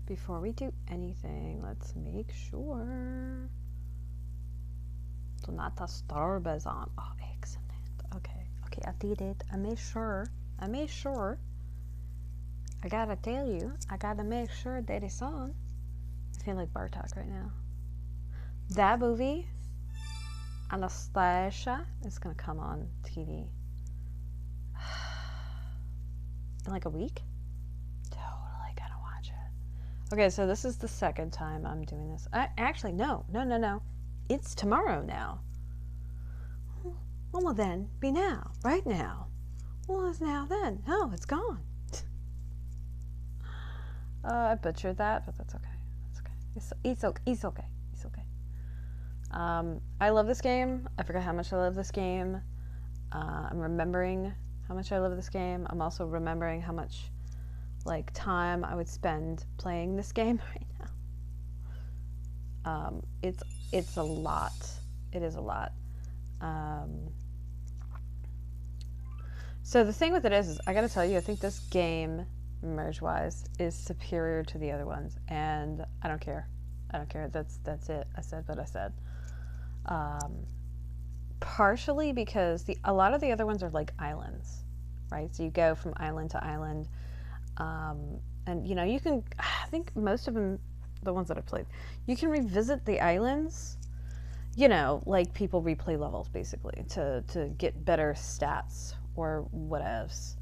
before we do anything, let's make sure. Do not disturb us on. Oh, excellent. Okay, I did it. I made sure. I gotta tell you, I gotta make sure that it's on. I feel like Bartok right now. That movie, Anastasia, is gonna come on TV in like a week. Totally gonna watch it. Okay, so this is the second time I'm doing this. Actually, no. It's tomorrow now. Well, then, be now, right now. Well, it's now then. No, it's gone. I butchered that, but that's okay. It's okay. I love this game. I forgot how much I love this game. I'm remembering how much I love this game. I'm also remembering how much time I would spend playing this game right now. It's a lot. It is a lot. So the thing with it is I gotta tell you, I think this game, merge-wise, is superior to the other ones, and I don't care. That's it. I said what I said. Partially because a lot of the other ones are like islands, right? So you go from island to island, and you can. I think most of them, the ones that I've played, you can revisit the islands. Like people replay levels basically to get better stats or whatevs.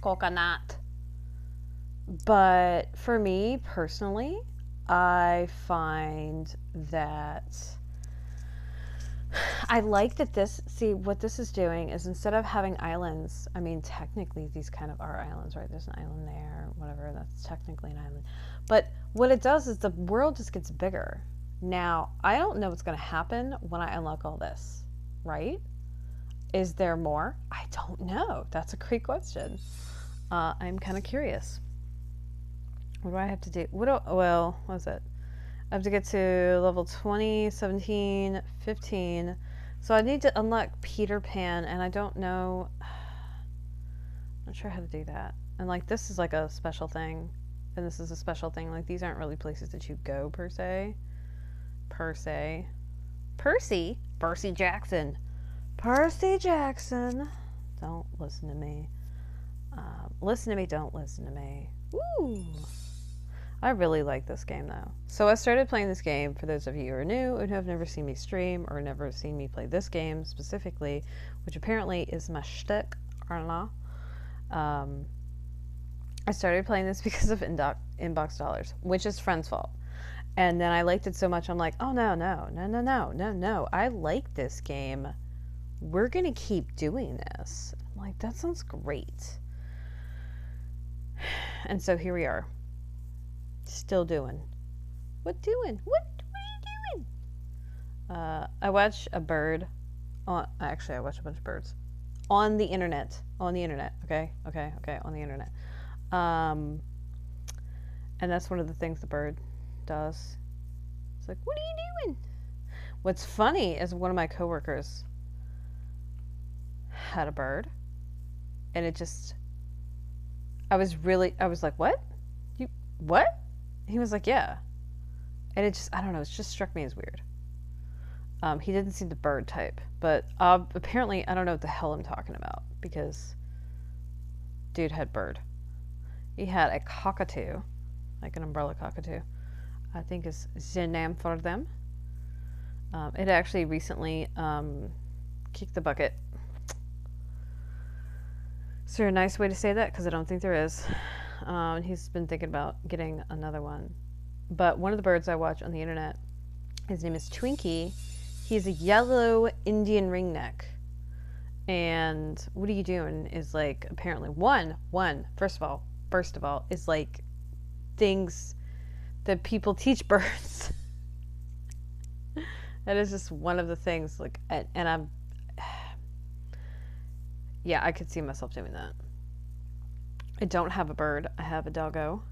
Coconut. But for me personally, I find that I like that what this is doing is instead of having islands, I mean, technically these kind of are islands, right? There's an island there, whatever, that's technically an island. But what it does is the world just gets bigger. Now, I don't know what's going to happen when I unlock all this, right? Is there more? I don't know. That's a great question. I'm kind of curious. What do I have to do? What was it? I have to get to level 20, 17, 15. So I need to unlock Peter Pan, and I don't know. I'm not sure how to do that. And this is a special thing, and this is a special thing. These aren't really places that you go per se. Percy Jackson. Percy Jackson. Don't listen to me. Listen to me, don't listen to me. Woo! I really like this game, though. So I started playing this game, for those of you who are new and who have never seen me stream or never seen me play this game specifically, which apparently is my shtick, or not. I started playing this because of Inbox Dollars, which is Friend's fault. And then I liked it so much, I'm like, oh, no. I like this game. We're going to keep doing this. I'm like, that sounds great. And so here we are. Still doing. What are you doing? I watch a bird. Actually, I watch a bunch of birds. On the internet. Okay? On the internet. And that's one of the things the bird does. It's like, what are you doing? What's funny is one of my coworkers had a bird. And it just... I was like, what? What? He was like, yeah. And it just, I don't know, it just struck me as weird. He didn't see the bird type, but apparently I don't know what the hell I'm talking about, because dude had bird. He had a cockatoo, like an umbrella cockatoo, I think is the name for them. It actually recently kicked the bucket. Is there a nice way to say that? Because I don't think there is. He's been thinking about getting another one. But one of the birds I watch on the internet, his name is Twinkie. He's a yellow Indian ringneck. And what are you doing is apparently first of all, is things that people teach birds. That is just one of the things, and I'm, yeah, I could see myself doing that. I don't have a bird. I have a doggo.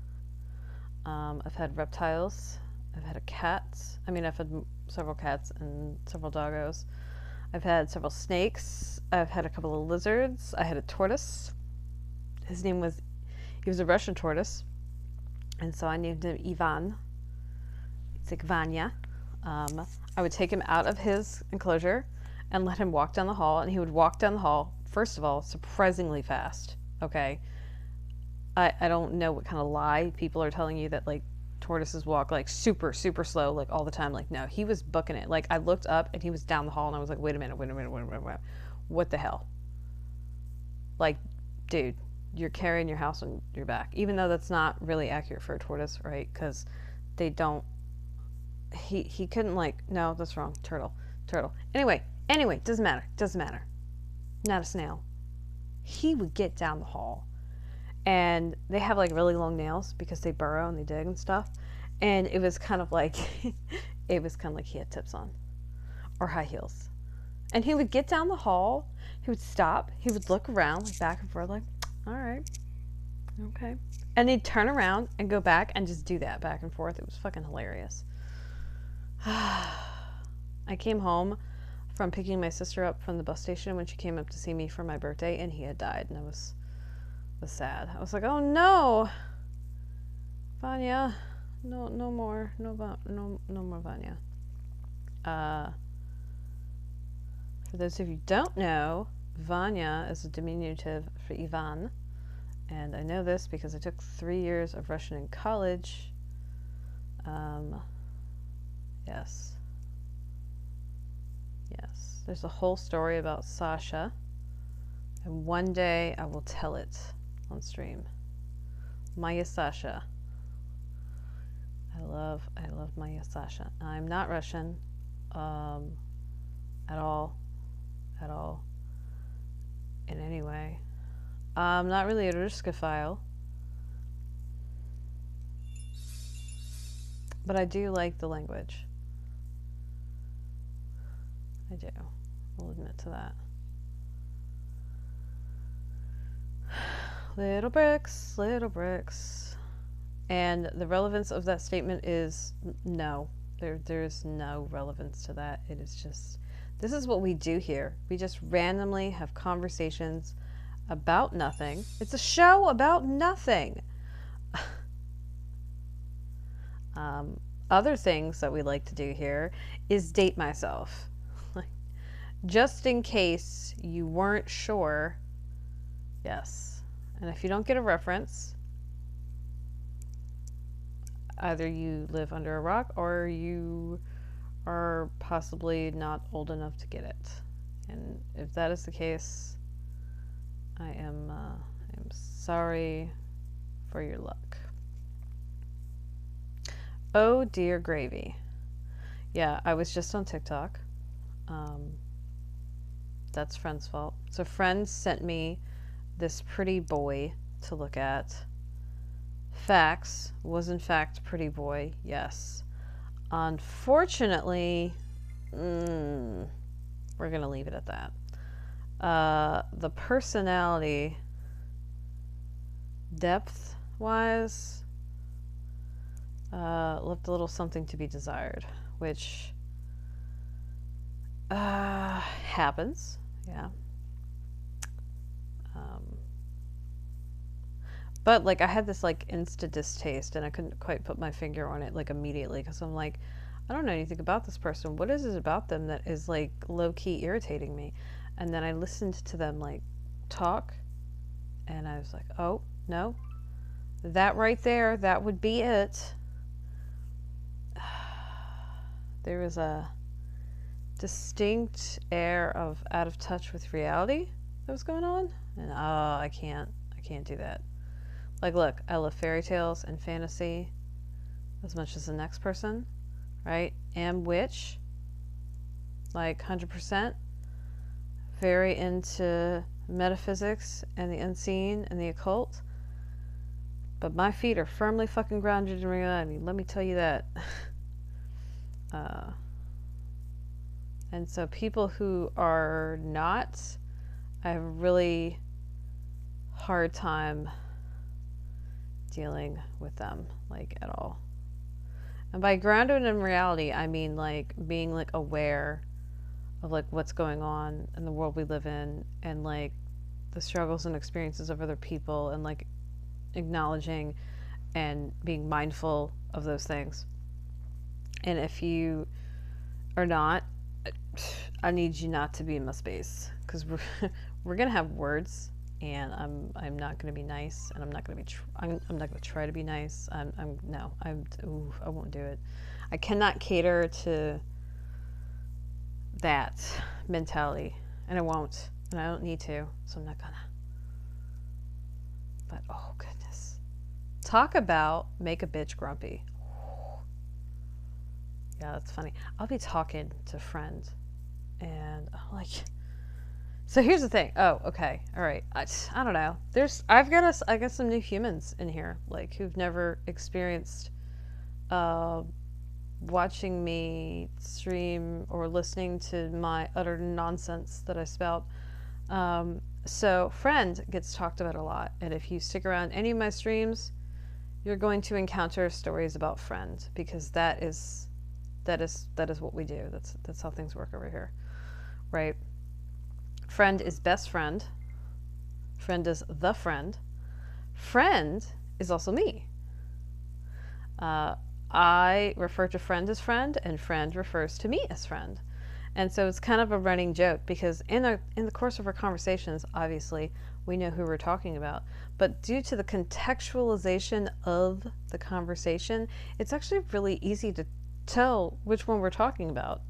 I've had reptiles. I've had a cat. I've had several cats and several doggos. I've had several snakes. I've had a couple of lizards. I had a tortoise. His name was He was a Russian tortoise, and so I named him Ivan. It's like Vanya. I would take him out of his enclosure and let him walk down the hall, and he would walk down the hall, first of all, surprisingly fast. Okay. I don't know what kind of lie people are telling you that like tortoises walk like super, super slow, like all the time. Like, no, he was booking it. Like, I looked up and he was down the hall, and I was like, wait a minute. What the hell? Like, dude, you're carrying your house on your back. Even though that's not really accurate for a tortoise, right? Because they don't. He couldn't, like, no, that's wrong. Turtle. Anyway, doesn't matter. Not a snail. He would get down the hall, and they have like really long nails because they burrow and they dig and stuff. And it was kind of like, he had tips on or high heels. And he would get down the hall, he would stop, he would look around, like back and forth, like, all right, okay. And he'd turn around and go back and just do that back and forth. It was fucking hilarious. I came home from picking my sister up from the bus station when she came up to see me for my birthday, and he had died, and I was sad. I was like, oh no, Vanya, no more Vanya. For those of you who don't know, Vanya is a diminutive for Ivan, and I know this because I took 3 years of Russian in college. Yes. There's a whole story about Sasha, and one day I will tell it on stream. Maya Sasha. I love Maya Sasha. I'm not Russian, at all, in any way. I'm not really a Ruskophile, but I do like the language. I do. I'll admit to that. Little bricks. And the relevance of that statement is no. There's no relevance to that. It is just, this is what we do here. We just randomly have conversations about nothing. It's a show about nothing. Other things that we like to do here is date myself. Just in case you weren't sure. Yes. And if you don't get a reference, either you live under a rock or you are possibly not old enough to get it. And if that is the case, I am sorry for your luck. Oh dear gravy. Yeah, I was just on TikTok. That's Friend's fault. So Friends sent me this pretty boy to look at. Facts was in fact pretty boy, yes. Unfortunately, we're gonna leave it at that. The personality, depth-wise, left a little something to be desired, which happens, yeah. But like I had this like instant distaste, and I couldn't quite put my finger on it like immediately, because I'm like, I don't know anything about this person. What is it about them that is like low-key irritating me? And then I listened to them like talk, and I was like, oh no, that right there, that would be it. There was a distinct air of out of touch with reality that was going on, and I can't do that. Like, look, I love fairy tales and fantasy as much as the next person, right? Am witch, like 100%. Very into metaphysics and the unseen and the occult. But my feet are firmly fucking grounded in reality, let me tell you that. And so people who are not, I have a really hard time dealing with them, like, at all. And by grounded in reality, I mean like being like aware of like what's going on in the world we live in, and like the struggles and experiences of other people, and like acknowledging and being mindful of those things. And if you are not, I need you not to be in my space, because we're gonna have words, and I'm not gonna be nice, and I'm not gonna be I'm not gonna try to be nice. I won't do it. I cannot cater to that mentality, and I won't, and I don't need to, so I'm not gonna. But oh goodness, talk about make a bitch grumpy. Yeah, that's funny. I'll be talking to a friend, and I'm like, so here's the thing. Oh, okay, all right. I don't know. I got some new humans in here, like who've never experienced watching me stream or listening to my utter nonsense that I spout. So friend gets talked about a lot, and if you stick around any of my streams, you're going to encounter stories about friend, because that is what we do. That's how things work over here, right? Friend is best friend. Friend is the friend. Friend is also me. I refer to friend as friend, and friend refers to me as friend. And so it's kind of a running joke, because in the course of our conversations, obviously, we know who we're talking about. But due to the contextualization of the conversation, it's actually really easy to tell which one we're talking about.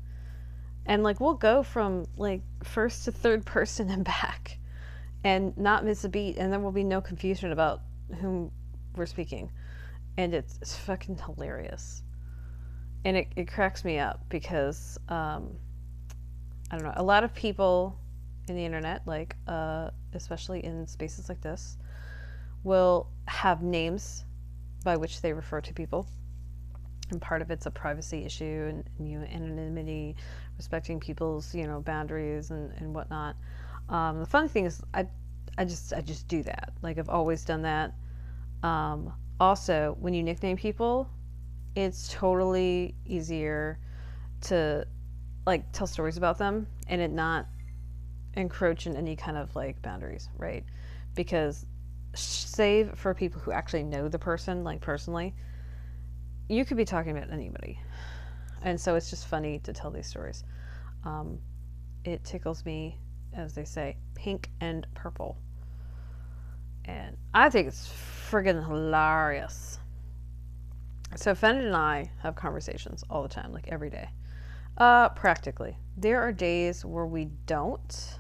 And like we'll go from like first to third person and back and not miss a beat, and there will be no confusion about whom we're speaking. And it's fucking hilarious. And it cracks me up, because I don't know, a lot of people in the internet, like especially in spaces like this, will have names by which they refer to people. And part of it's a privacy issue, and anonymity, respecting people's boundaries and whatnot. The funny thing is, I just do that. Like I've always done that. Also, when you nickname people, it's totally easier to like tell stories about them and it not encroach in any kind of like boundaries, right? Because save for people who actually know the person, like personally, you could be talking about anybody. And so it's just funny to tell these stories. It tickles me, as they say, pink and purple. And I think it's friggin' hilarious. So Fenn and I have conversations all the time, like every day. Practically. There are days where we don't.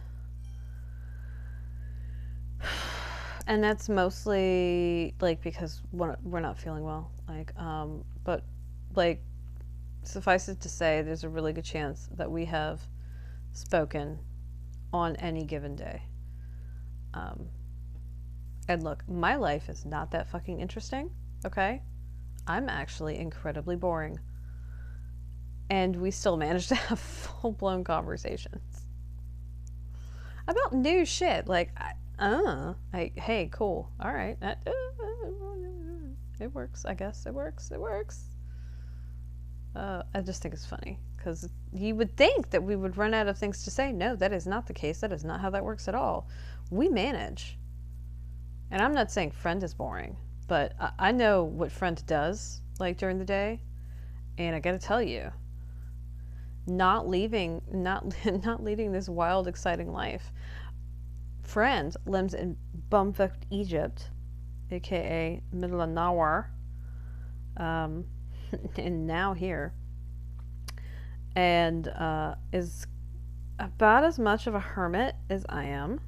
And that's mostly like because we're not feeling well. Like, but like, suffice it to say, there's a really good chance that we have spoken on any given day. And look, my life is not that fucking interesting, okay? I'm actually incredibly boring. And we still manage to have full-blown conversations about new shit. Like, hey, cool. All right. It works, I guess. It works. I just think it's funny, because you would think that we would run out of things to say. No, that is not the case. That is not how that works at all. We manage. And I'm not saying friend is boring, but I know what friend does, like, during the day. And I gotta tell you, not leading this wild, exciting life. Friend lives in bumfuck Egypt, aka middle of nowhere, and now here, and is about as much of a hermit as I am.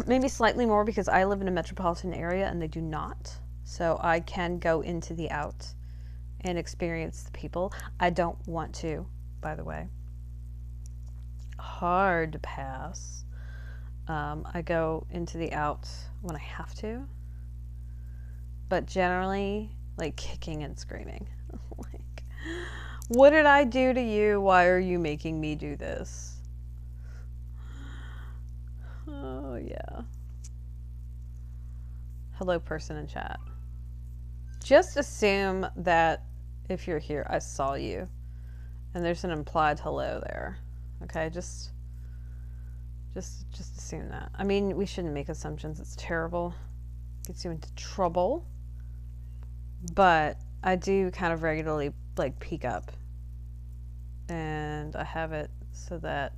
Maybe slightly more, because I live in a metropolitan area and they do not. So I can go into the out and experience the people. I don't want to, by the way. Hard to pass. I go into the out when I have to. But generally, like, kicking and screaming. Like, what did I do to you? Why are you making me do this? Oh, yeah. Hello, person in chat. Just assume that if you're here, I saw you. And there's an implied hello there. Okay, just Just assume that. I mean, we shouldn't make assumptions. It's terrible. Gets you into trouble. But I do kind of regularly like peek up. And I have it so that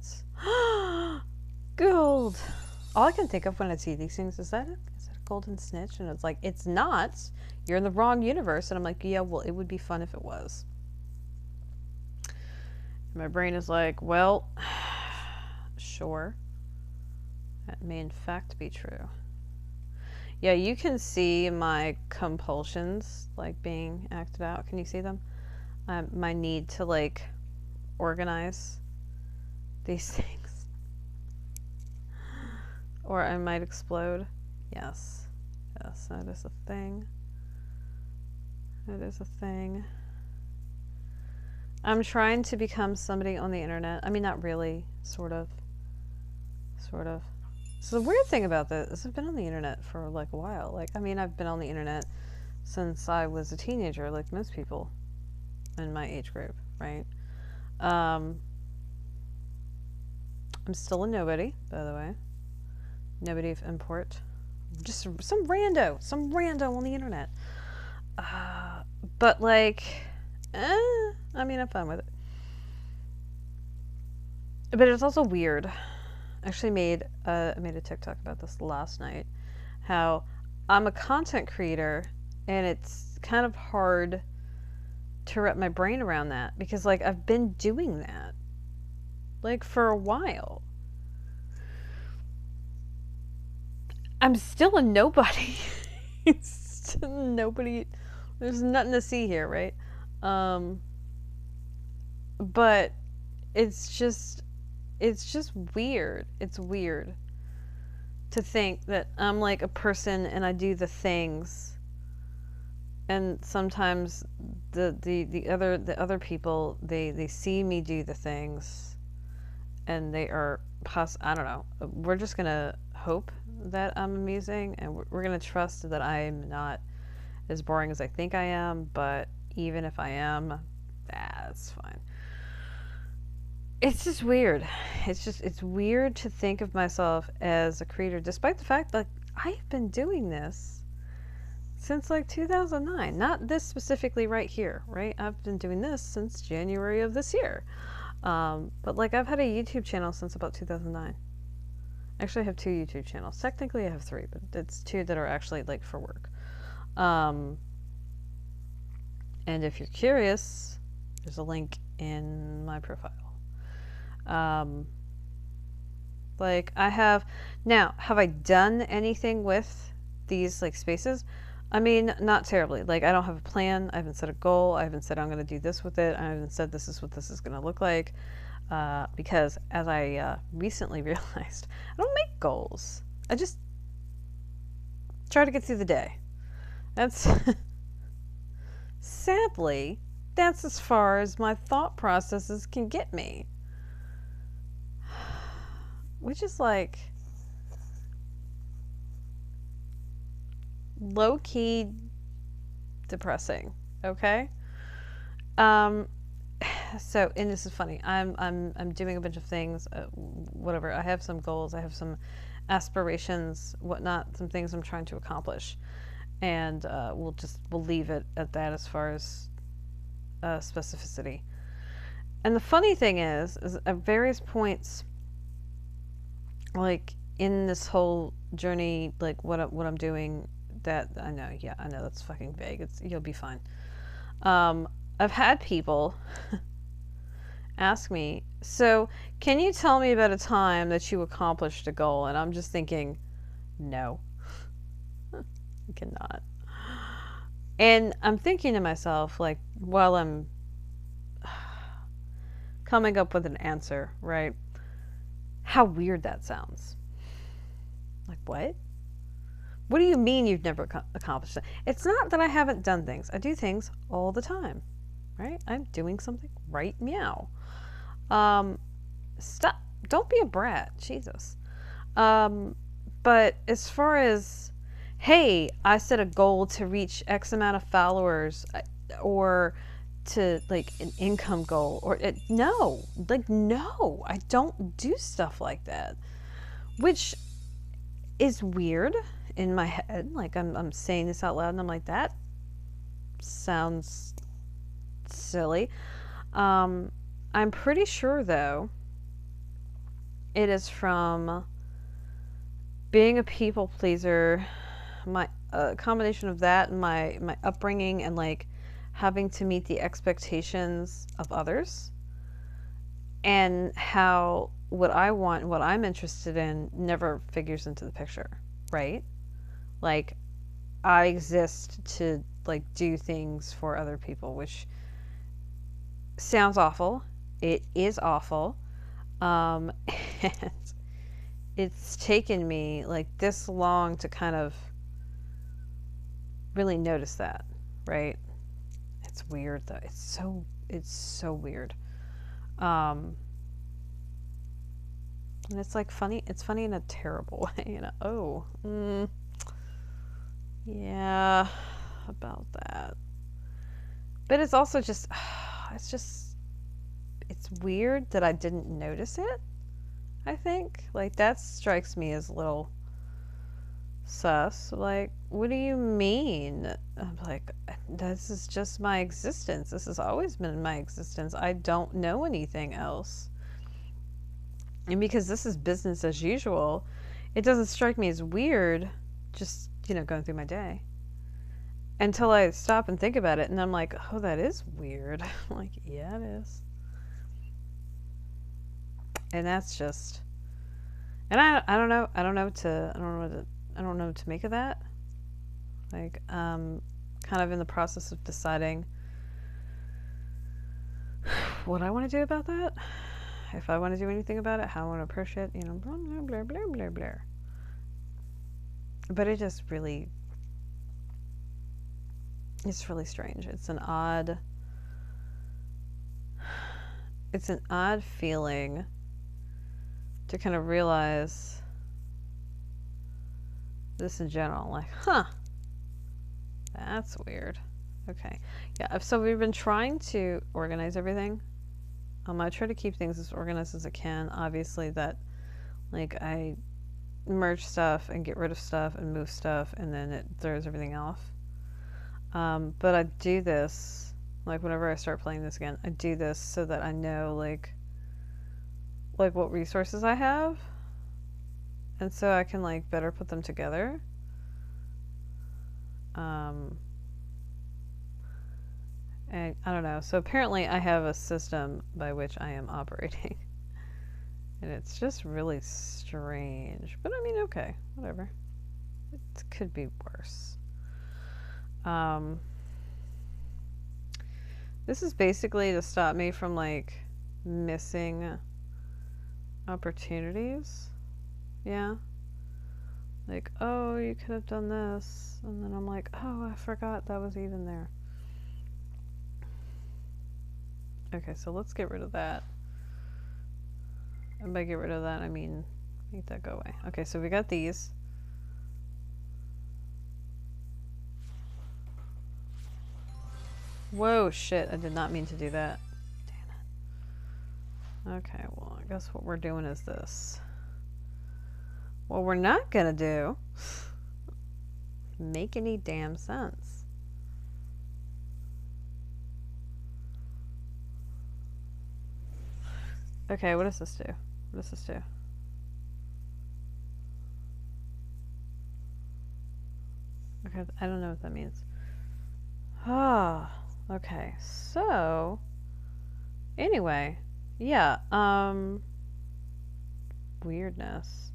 gold. All I can think of when I see these things is that a golden snitch? And it's like, it's not. You're in the wrong universe. And I'm like, yeah, well, it would be fun if it was. And my brain is like, well, sure. That may in fact be true. Yeah, you can see my compulsions like being acted out. Can you see them? My need to like organize these things. Or I might explode. Yes. Yes, that is a thing. That is a thing. I'm trying to become somebody on the internet. I mean, not really. Sort of. Sort of. So the weird thing about this is I've been on the internet for like a while. Like, I mean, I've been on the internet since I was a teenager, like most people in my age group, right? I'm still a nobody, by the way. Nobody of import. Just some rando on the internet. But like, I mean, I'm fine with it. But it's also weird. I actually made a TikTok about this last night. How I'm a content creator, and it's kind of hard to wrap my brain around that because, like, I've been doing that, like, for a while. I'm still a nobody. Still nobody. There's nothing to see here, right? But it's just weird. It's weird to think that I'm like a person and I do the things, and sometimes the other people they see me do the things, and they are I don't know. We're just gonna hope that I'm amusing, and we're gonna trust that I'm not as boring as I think I am. But even if I am, that's fine. It's just weird. It's weird to think of myself as a creator, despite the fact that I've been doing this since like 2009. Not this specifically right here, right? I've been doing this since January of this year. But like I've had a YouTube channel since about 2009. Actually, I have 2 YouTube channels. Technically, I have 3, but it's 2 that are actually like for work. And if you're curious, there's a link in my profile. Like I have I done anything with these like spaces? I mean, not terribly. Like I don't have a plan. I haven't set a goal. I haven't said I'm going to do this with it. I haven't said this is what this is going to look like. Because as I recently realized, I don't make goals. I just try to get through the day. That's sadly, that's as far as my thought processes can get me. Which is like low-key depressing, okay? So, and this is funny. I'm doing a bunch of things, whatever. I have some goals, I have some aspirations, whatnot, some things I'm trying to accomplish. And we'll leave it at that as far as specificity. And the funny thing is at various points, like in this whole journey, like what I'm doing, that I know that's fucking vague. You'll be fine. I've had people ask me, so can you tell me about a time that you accomplished a goal? And I'm just thinking, no, I cannot. And I'm thinking to myself, like, while I'm coming up with an answer, right? How weird that sounds. Like, what? What do you mean you've never accomplished it? It's not that I haven't done things. I do things all the time, right? I'm doing something right meow. Stop. Don't be a brat. Jesus. But as far as, hey, I set a goal to reach X amount of followers, or to like an income goal, or no, I don't do stuff like that. which is weird in my head. Like I'm saying this out loud and I'm like, that sounds silly. I'm pretty sure though it is from being a people pleaser, my combination of that and my upbringing and like having to meet the expectations of others, and how what I want, what I'm interested in never figures into the picture, right? Like I exist to like do things for other people, which sounds awful. It is awful. And it's taken me like this long to kind of really notice that, right? It's weird though. It's so weird. And it's like funny. It's funny in a terrible way, you know. Oh, yeah, about that. But it's also just, it's weird that I didn't notice it. I think like that strikes me as a little sus. Like, what do you mean? I'm like, this is just my existence. This has always been my existence. I don't know anything else. And because this is business as usual, it doesn't strike me as weird just, going through my day. Until I stop and think about it and I'm like, oh, that is weird. I'm like, yeah, it is. And that's just, and I don't know. I don't know what to make of that. Like, kind of in the process of deciding what I want to do about that. If I want to do anything about it, how I want to approach it, blah, blah, blah, blah, blah, blah. But it just really, it's really strange. It's an odd feeling to kind of realize this in general. Like, huh, that's weird. Okay. Yeah, so we've been trying to organize everything. I try to keep things as organized as I can. Obviously that, like, I merge stuff and get rid of stuff and move stuff and then it throws everything off. But I do this, like, whenever I start playing this again, I do this so that I know, like what resources I have. And so I can, like, better put them together. And I don't know. So apparently I have a system by which I am operating. And it's just really strange. But I mean, okay, whatever. It could be worse. This is basically to stop me from, like, missing opportunities. Yeah. Like, oh, you could have done this. And then I'm like, oh, I forgot that was even there. Okay, so let's get rid of that. And by get rid of that, I mean make that go away. Okay, so we got these. Whoa, shit, I did not mean to do that. Damn it. Okay, well, I guess what we're doing is this. What we're not gonna do make any damn sense. Okay, what does this do? What does this do? Okay, I don't know what that means. Ah, okay. So, anyway, yeah, weirdness.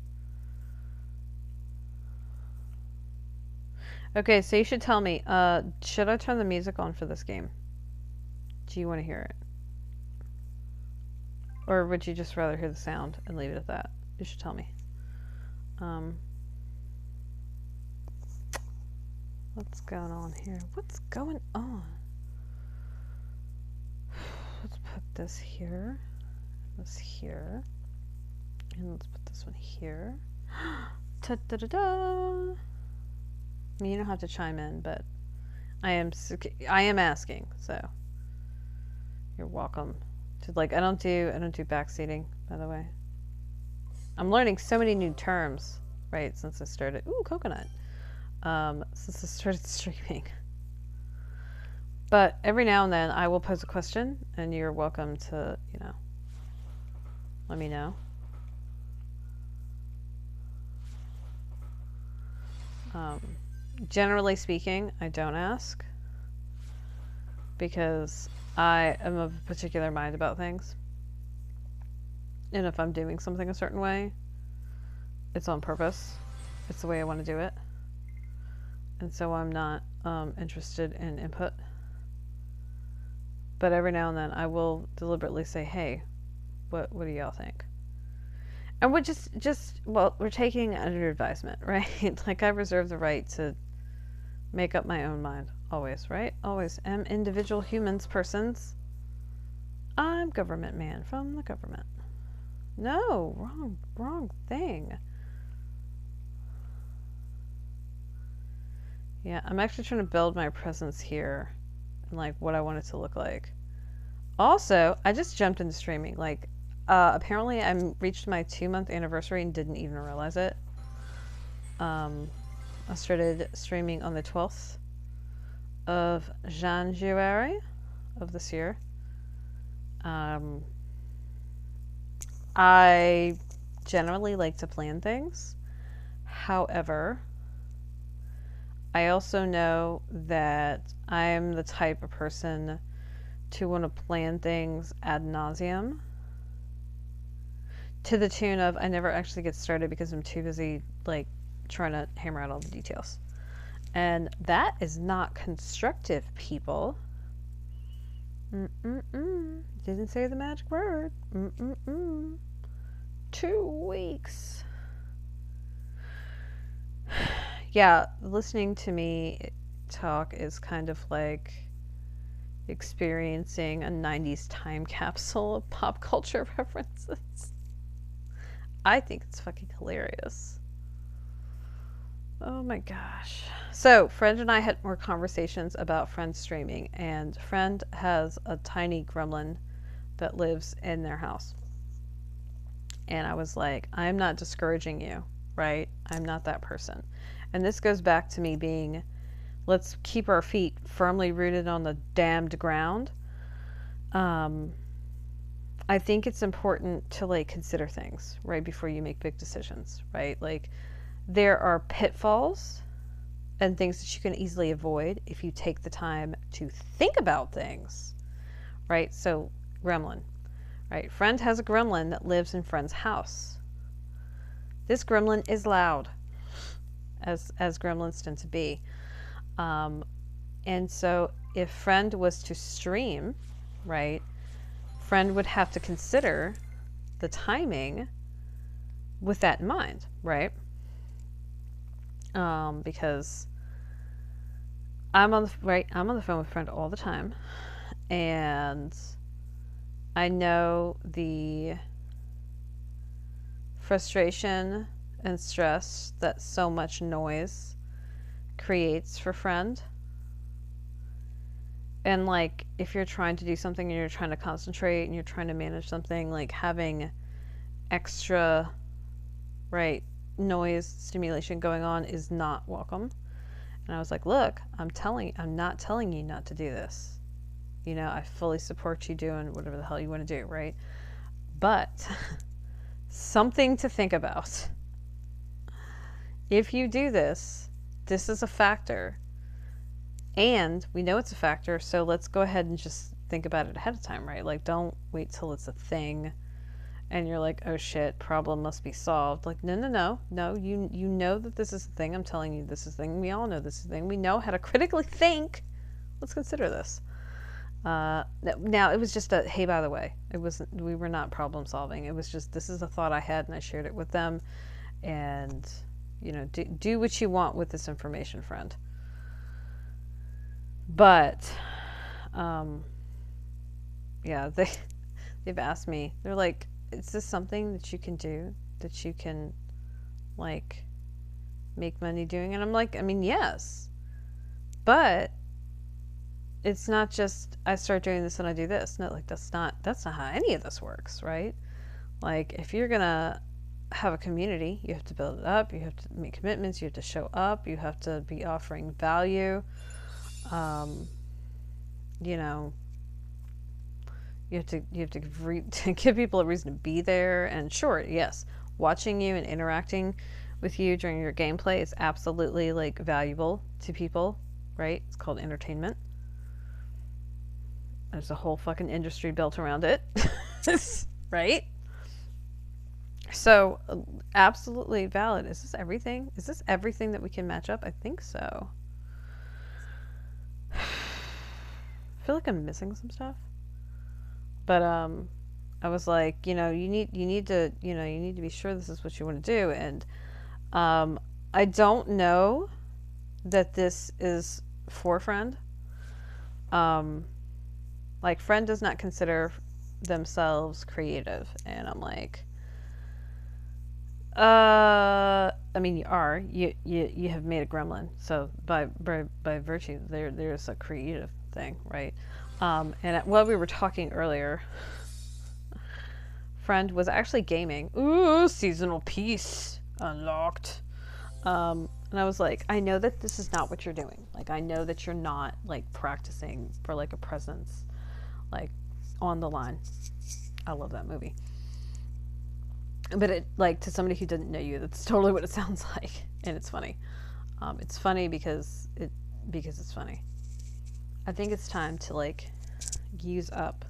Okay, so you should tell me, should I turn the music on for this game? Do you want to hear it? Or would you just rather hear the sound and leave it at that? You should tell me. What's going on here? What's going on? Let's put this here. This here. And let's put this one here. Ta-da-da-da! I mean, you don't have to chime in, but I am asking, so you're welcome. To, like, I don't do backseating, by the way. I'm learning so many new terms, right, since I started. Ooh, coconut. Since I started streaming. But every now and then I will pose a question, and you're welcome to, let me know. Generally speaking, I don't ask because I am of a particular mind about things. And if I'm doing something a certain way, it's on purpose. It's the way I want to do it. And so I'm not interested in input. But every now and then I will deliberately say, hey, what do y'all think? And we're we're taking under advisement, right? Like I reserve the right to make up my own mind. Always, right? Always am individual humans, persons. I'm government man from the government. No, wrong thing. Yeah, I'm actually trying to build my presence here and like what I want it to look like. Also, I just jumped into streaming. Like, apparently I reached my 2-month anniversary and didn't even realize it. I started streaming on the 12th of January of this year. I generally like to plan things. However, I also know that I'm the type of person to want to plan things ad nauseum to the tune of I never actually get started because I'm too busy like trying to hammer out all the details. And that is not constructive, people. Didn't say the magic word. 2 weeks. Yeah, listening to me talk is kind of like experiencing a 90s time capsule of pop culture references. I think it's fucking hilarious. Oh my gosh. So, Friend and I had more conversations about Friend streaming, and Friend has a tiny gremlin that lives in their house. And I was like, I'm not discouraging you, right? I'm not that person. And this goes back to me being, let's keep our feet firmly rooted on the damned ground. I think it's important to like consider things right before you make big decisions, right? Like there are pitfalls and things that you can easily avoid if you take the time to think about things, right? So gremlin, right? Friend has a gremlin that lives in Friend's house. This gremlin is loud, as gremlins tend to be. And so if Friend was to stream, right, Friend would have to consider the timing with that in mind, right? Because I'm on the phone with Friend all the time, and I know the frustration and stress that so much noise creates for Friend. And like if you're trying to do something and you're trying to concentrate and you're trying to manage something, like having extra noise stimulation going on is not welcome. And I was like, look, I'm not telling you not to do this. I fully support you doing whatever the hell you want to do, right? But something to think about. If you do this is a factor. And we know it's a factor, so let's go ahead and just think about it ahead of time, right? Like, don't wait till it's a thing and you're like, oh shit, problem must be solved. Like, no, you know that this is a thing. I'm telling you this is a thing. We all know this is a thing. We know how to critically think. Let's consider this. Now, it was just a, hey, by the way, we were not problem solving. It was just, this is a thought I had and I shared it with them. And, do what you want with this information, Friend. But, yeah, they've asked me, they're like, is this something that you can do, that you can, like, make money doing? And I'm like, I mean, yes, but it's not just, I start doing this and I do this. No, like, that's not how any of this works, right? Like, if you're gonna have a community. You have to build it up. You have to make commitments. You have to show up. You have to be offering value. Um, you know, to give people a reason to be there. And sure, yes, watching you and interacting with you during your gameplay is absolutely like valuable to people, right? It's called entertainment. There's a whole fucking industry built around it, right? So, absolutely valid. Is this everything? Is this everything that we can match up? I think so. I feel like I'm missing some stuff. But I was like, you need to, you need to be sure this is what you want to do. And I don't know that this is for Friend. Like, Friend does not consider themselves creative, and I'm like, I mean, you are. You have made a gremlin, so by virtue, there's a creative thing, right? And while we were talking earlier, Friend was actually gaming. Ooh, seasonal peace unlocked. And I was like, I know that this is not what you're doing. Like, I know that you're not like practicing for like a presence, like on the line. I love that movie. But it, like, to somebody who didn't know you, that's totally what it sounds like, and it's funny. It's funny because it's funny. I think it's time to like use up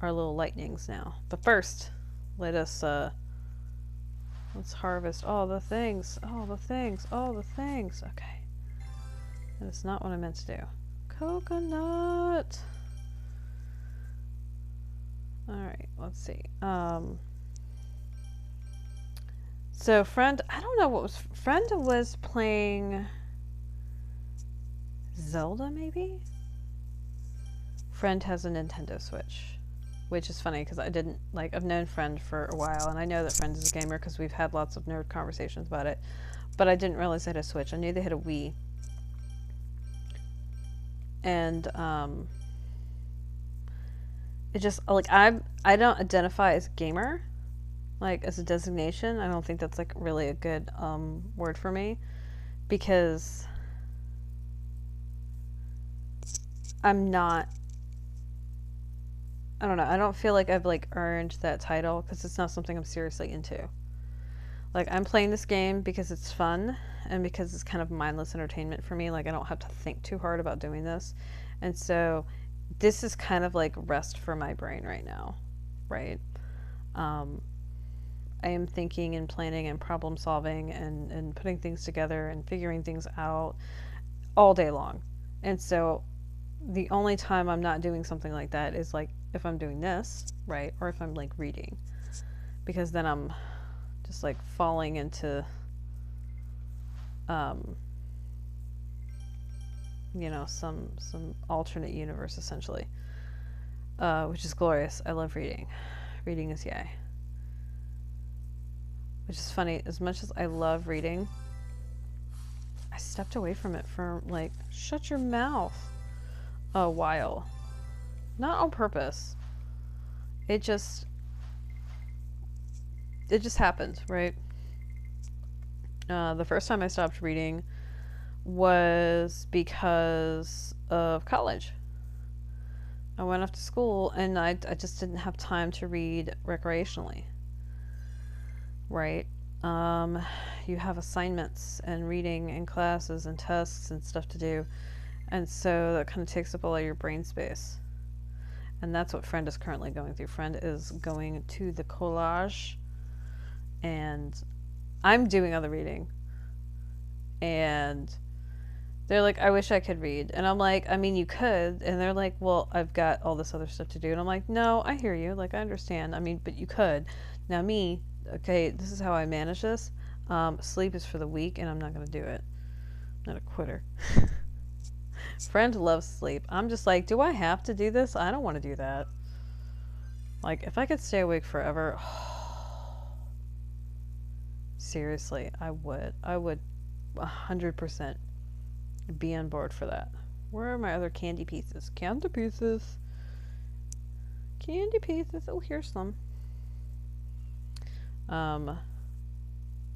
our little lightnings now. But first, let's harvest all the things. Okay, that's not what I meant to do. Coconut. All right, let's see. So Friend, I don't know what was, Friend was playing Zelda, maybe? Friend has a Nintendo Switch, which is funny because I didn't, like, I've known Friend for a while, and I know that Friend is a gamer because we've had lots of nerd conversations about it, but I didn't realize they had a Switch. I knew they had a Wii. And, it just, like, I don't identify as a gamer, like, as a designation. I don't think that's, like, really a good, word for me, because I'm not, I don't know, I don't feel like I've, like, earned that title, because it's not something I'm seriously into. Like, I'm playing this game because it's fun, and because it's kind of mindless entertainment for me. Like, I don't have to think too hard about doing this. And so, this is kind of like rest for my brain right now, right? I am thinking and planning and problem solving and putting things together and figuring things out all day long. And so the only time I'm not doing something like that is like if I'm doing this, right? Or if I'm like reading. Because then I'm just like falling into some alternate universe essentially. Which is glorious. I love reading. Reading is yay. Which is funny, as much as I love reading, I stepped away from it for, like, shut your mouth, a while. Not on purpose. It just happened, right? The first time I stopped reading was because of college. I went off to school, and I just didn't have time to read recreationally. Right? You have assignments and reading and classes and tests and stuff to do, and so that kind of takes up all of your brain space. And that's what Friend is currently going through. Friend is going to the collage, and I'm doing other reading. And they're like, I wish I could read. And I'm like, I mean, you could. And they're like, well, I've got all this other stuff to do. And I'm like, no, I hear you. Like, I understand. I mean, but you could. Now, me, okay, this is how I manage this. Sleep is for the weak, and I'm not going to do it. I'm not a quitter. Friend loves sleep. I'm just like, do I have to do this? I don't want to do that. Like, if I could stay awake forever, seriously, I would. I would 100% be on board for that. Where are my other candy pieces? Candy pieces. Candy pieces. Oh, here's some.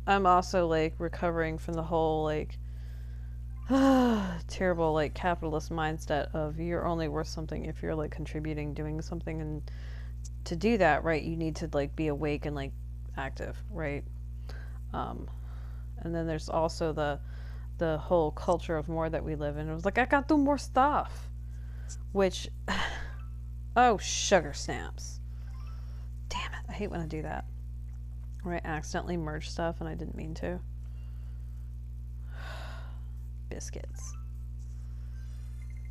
I'm also like recovering from the whole like terrible like capitalist mindset of you're only worth something if you're like contributing, doing something, and to do that, right, you need to like be awake and like active, right? Um, and then there's also the whole culture of more that we live in. It was like I got to do more stuff, which oh sugar snaps, damn it, I hate when I do that. Where I accidentally merge stuff and I didn't mean to. Biscuits.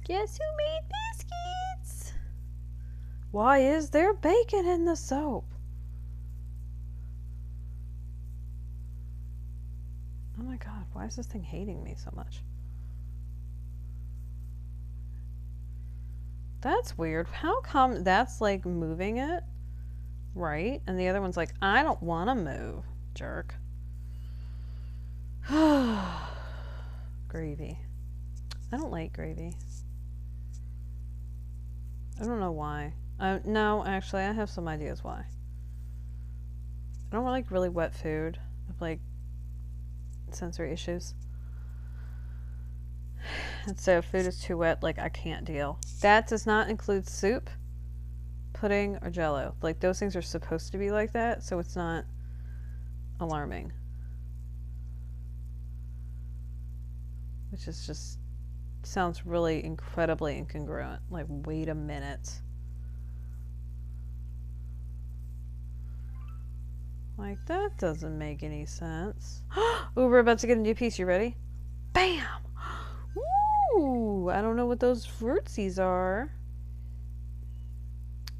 Guess who made biscuits? Why is there bacon in the soap? Oh my god, why is this thing hating me so much? That's weird. How come that's like moving it? Right? And the other one's like, I don't want to move, jerk. Gravy. I don't like gravy. I don't know why. No, actually, I have some ideas why. I don't like really wet food. I have like sensory issues. And so if food is too wet, like I can't deal. That does not include soup, pudding, or jello. Like those things are supposed to be like that, so it's not alarming. Which is just sounds really incredibly incongruent. Like, wait a minute. Like, that doesn't make any sense. Ooh, we're about to get a new piece. You ready? Bam! Ooh, I don't know what those fruitsies are.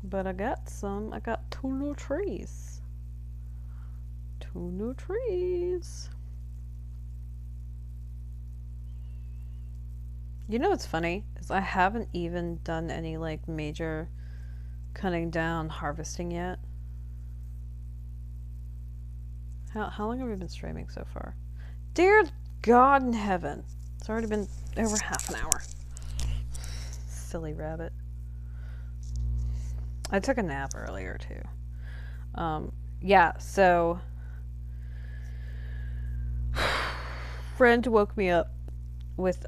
But I got some. I got 2 new trees. 2 new trees. You know what's funny? Is I haven't even done any, like, major cutting down harvesting yet. How long have we been streaming so far? Dear God in heaven. It's already been over half an hour. Silly rabbit. I took a nap earlier, too. Yeah, so... Friend woke me up with,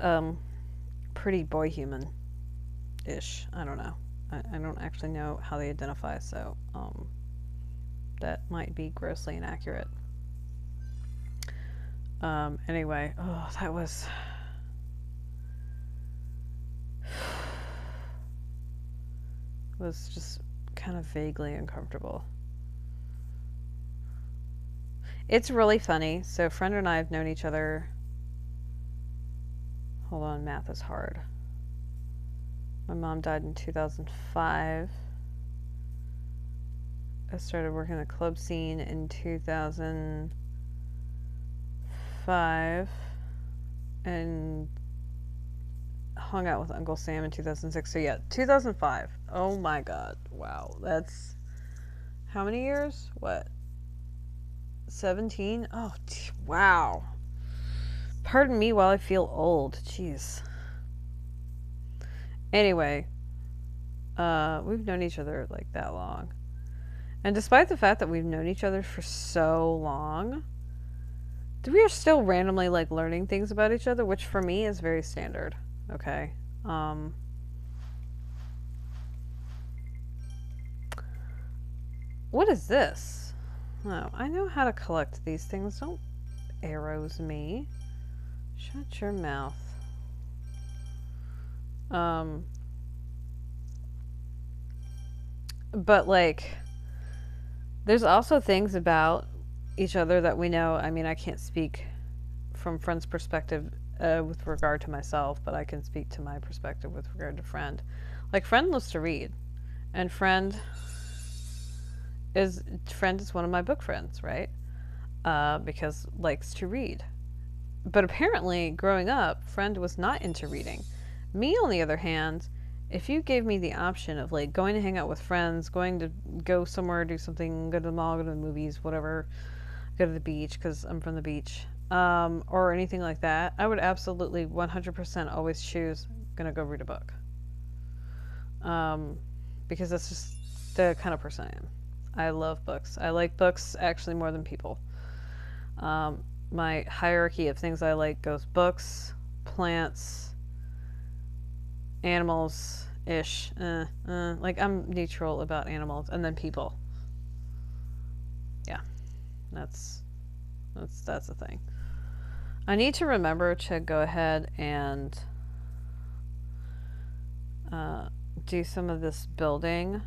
pretty boy human-ish. I don't know. I don't actually know how they identify, so, that might be grossly inaccurate. Anyway, oh, that was just kind of vaguely uncomfortable. It's really funny. So, a friend and I have known each other. Hold on, math is hard. My mom died in 2005. I started working the club scene in 2005 and hung out with Uncle Sam in 2006. So yeah, 2005. Oh my god. Wow. That's how many years? What? 17? Oh, wow. Pardon me while I feel old. Jeez. Anyway, we've known each other like that long. And despite the fact that we've known each other for so long, we are still randomly like learning things about each other, which for me is very standard. Okay. What is this? Oh, I know how to collect these things. Don't arrows me. Shut your mouth. But like, there's also things about each other that we know. I mean, I can't speak from friend's perspective with regard to myself, but I can speak to my perspective with regard to friend. Like, friend loves to read, and friend is one of my book friends, right? Because likes to read. But apparently, growing up, friend was not into reading. Me, on the other hand, if you gave me the option of like going to hang out with friends, going to go somewhere, do something, go to the mall, go to the movies, whatever, go to the beach because I'm from the beach, or anything like that, I would absolutely 100% always choose gonna go read a book. Because that's just the kind of person I am. I love books. I like books actually more than people. My hierarchy of things I like goes books, plants, animals ish. Like I'm neutral about animals, and then people. Yeah, that's that's the thing. I need to remember to go ahead and uh, do some of this building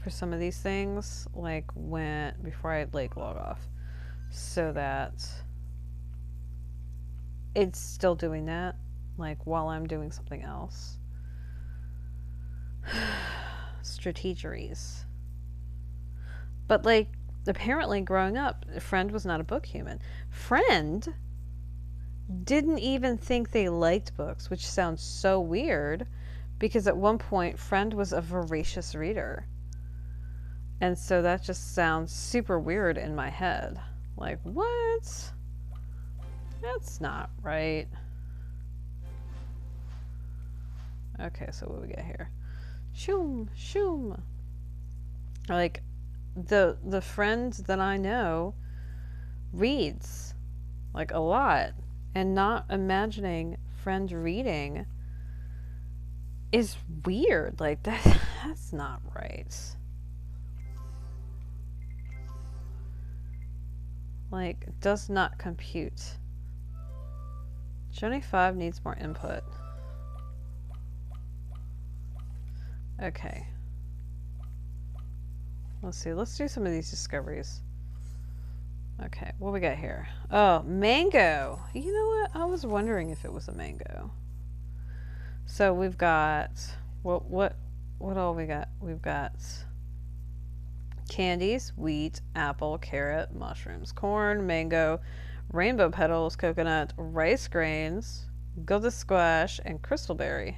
for some of these things, like when before I like log off, so that it's still doing that, like while I'm doing something else. Strategeries. But like apparently growing up, Friend was not a book human. Friend didn't even think they liked books, which sounds so weird because at one point Friend was a voracious reader. And so that just sounds super weird in my head. Like, what? That's not right. Okay, so what do we get here? Shoom, shoom. Like, the friend that I know reads, like, a lot. And not imagining Friend reading is weird. Like, that's not right. Like, does not compute. Johnny 5 needs more input. Okay. Let's see. Let's do some of these discoveries. Okay, what we got here? Oh, mango. You know what? I was wondering if it was a mango. So we've got what all we got? We've got candies, wheat, apple, carrot, mushrooms, corn, mango, rainbow petals, coconut, rice grains, gilda squash, and crystalberry.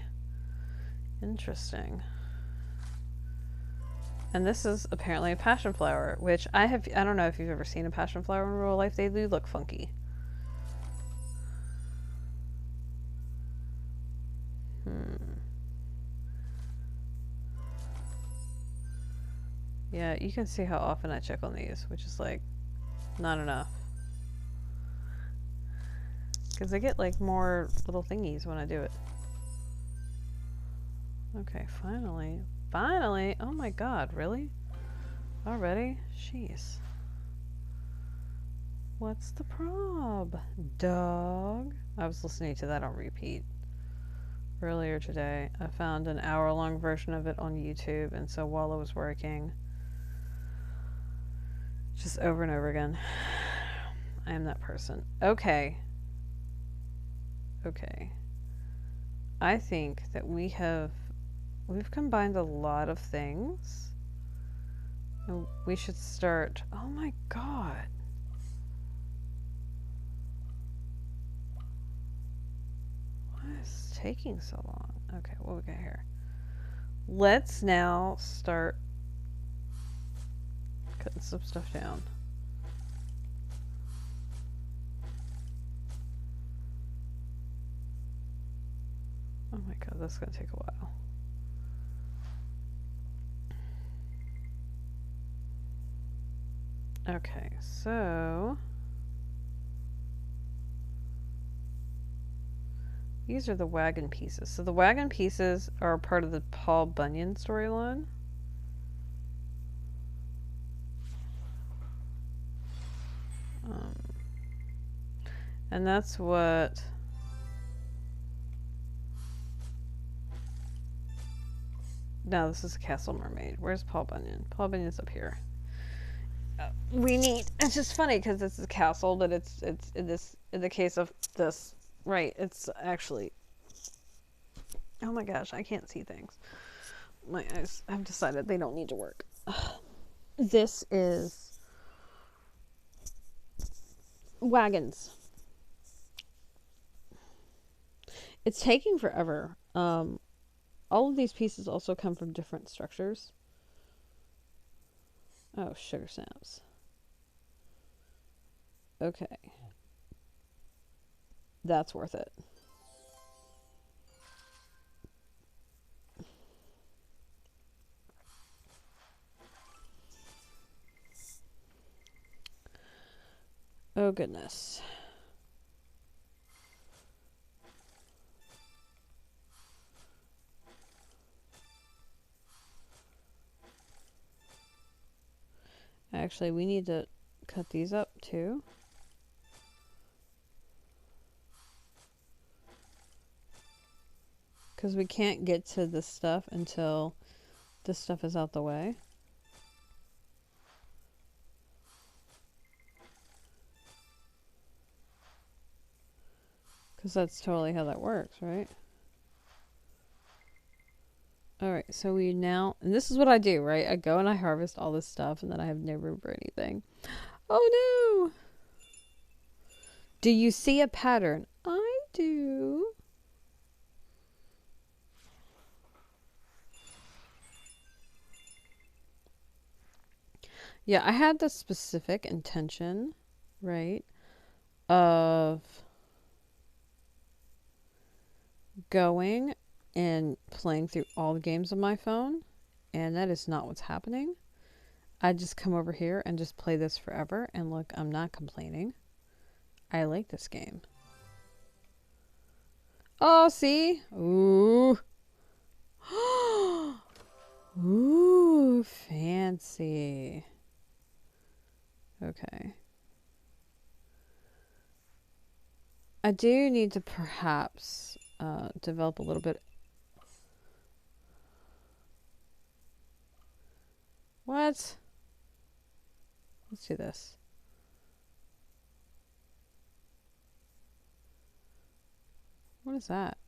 Interesting. And this is apparently a passion flower, which I don't know if you've ever seen a passion flower in real life. They do look funky. Yeah, you can see how often I check on these, which is like not enough. Because I get like more little thingies when I do it. Okay, finally. Finally! Oh my god, really? Already? Jeez. What's the prob? Dog? I was listening to that on repeat earlier today. I found an hour-long version of it on YouTube, and so while I was working, just over and over again. I am that person. Okay. Okay. I think that we've combined a lot of things. And we should start. Oh my god. Why is it taking so long? Okay, what we got here? Let's now start cutting some stuff down. Oh my god, that's gonna take a while. Okay, so these are the wagon pieces. So the wagon pieces are part of the Paul Bunyan storyline. And that's what no, this is a Castle Mermaid. Where's Paul Bunyan? Paul Bunyan's up here. We need. It's just funny because it's a castle, but it's in the case of this, right? It's actually. Oh my gosh, I can't see things. My eyes have decided they don't need to work. This is wagons. It's taking forever. All of these pieces also come from different structures. Oh, sugar snaps. Okay. That's worth it. Oh, goodness. Actually, we need to cut these up, too. Because we can't get to this stuff until this stuff is out the way. Because that's totally how that works, right? Alright, so we now... And this is what I do, right? I go and I harvest all this stuff, and then I have no room for anything. Oh, no! Do you see a pattern? I do. Yeah, I had the specific intention, right, of going and playing through all the games on my phone, and that is not what's happening. I just come over here and just play this forever, and look, I'm not complaining. I like this game. Oh, see? Ooh. Ooh, fancy. Okay. I do need to perhaps develop a little bit. What? Let's do this. What is that?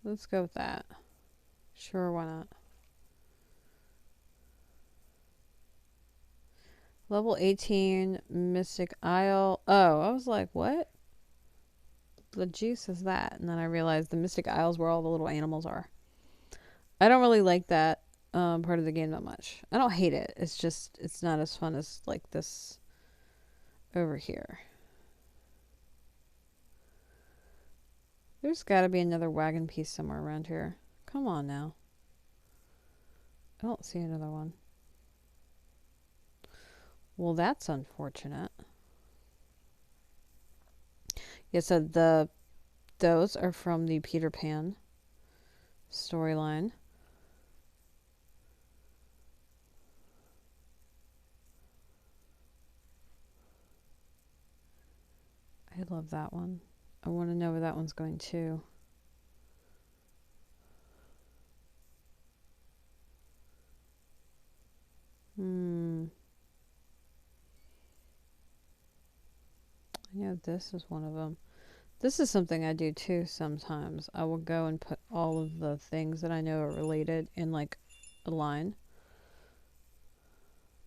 Let's go with that. Sure, why not? Level 18, Mystic Isle. Oh, I was like, what? The juice is that? And then I realized the Mystic Isle is where all the little animals are. I don't really like that part of the game that much. I don't hate it. It's just, it's not as fun as like this over here. There's got to be another wagon piece somewhere around here. Come on now. I don't see another one. Well, that's unfortunate. Yeah, so those are from the Peter Pan storyline. I love that one. I want to know where that one's going too. I know this is one of them. This is something I do too sometimes. I will go and put all of the things that I know are related in like a line.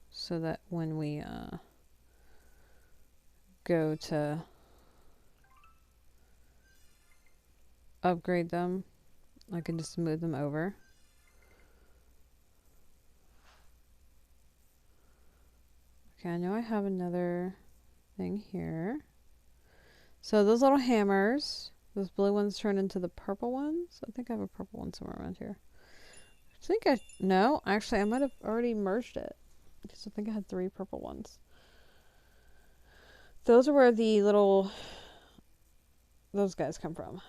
So that when we go to upgrade them, I can just move them over. Okay, I know I have another thing here. So those little hammers, those blue ones turn into the purple ones. I think I have a purple one somewhere around here. No, actually I might have already merged it. Because I think I had 3 purple ones. Those are where the little, those guys come from.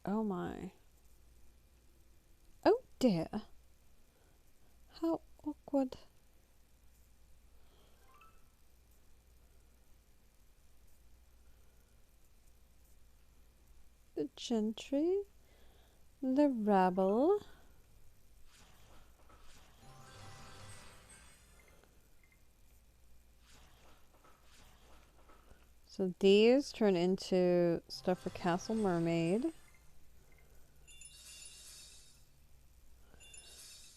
Oh my. Oh dear. How awkward. The gentry. The rabble. So these turn into stuff for Castle Mermaid.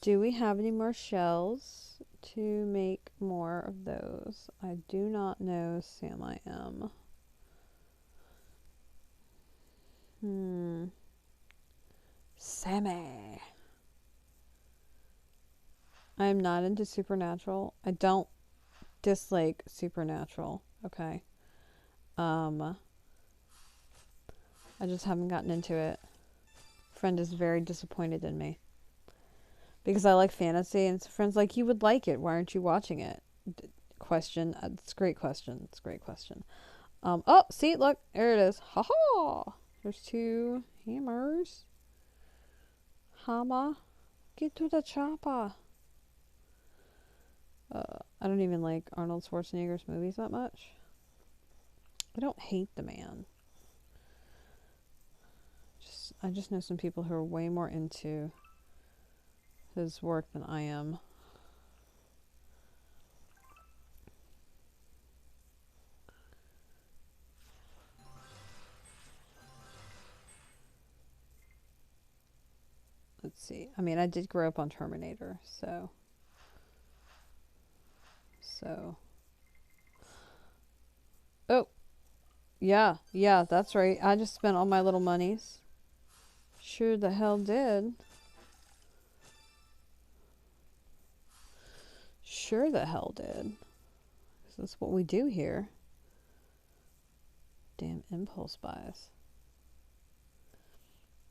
Do we have any more shells to make more of those? I do not know, Sam I am. Sammy. I'm not into Supernatural. I don't dislike Supernatural. Okay. I just haven't gotten into it. Friend is very disappointed in me because I like fantasy, and friend's like, you would like it. Why aren't you watching it? Question. It's a great question. It's a great question. Oh, see, look, there it is. Ha ha. There's 2 hammers. Hammer, get to the chopper. I don't even like Arnold Schwarzenegger's movies that much. I don't hate the man. I just know some people who are way more into his work than I am. Let's see. I mean, I did grow up on Terminator, so. Oh, yeah, that's right. I just spent all my little monies. Sure the hell did. Sure the hell did. That's what we do here. Damn impulse buys.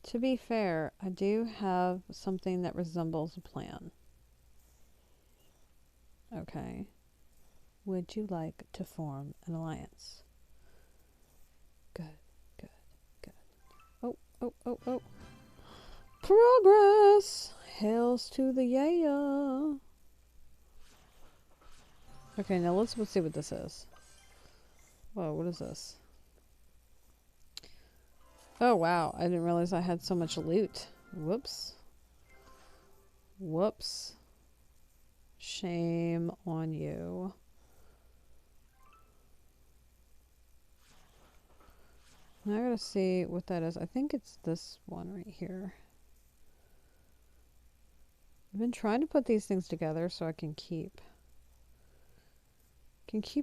To be fair, I do have something that resembles a plan. Okay. Would you like to form an alliance? Good. Oh. Progress! Hails to the yeah. Okay, now let's see what this is. Whoa, what is this? Oh, wow. I didn't realize I had so much loot. Whoops. Shame on you. Now I gotta see what that is. I think it's this one right here. I've been trying to put these things together so I can keep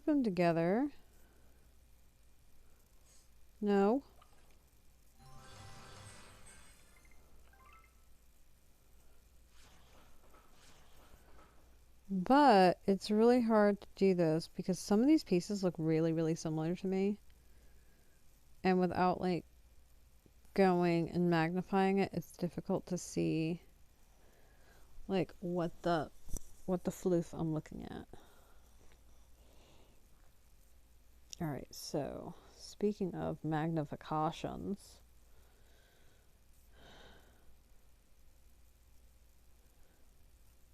them together. No. But it's really hard to do this because some of these pieces look really, really similar to me. And without like going and magnifying it, it's difficult to see like what the floof I'm looking at. Alright, so speaking of magnifications,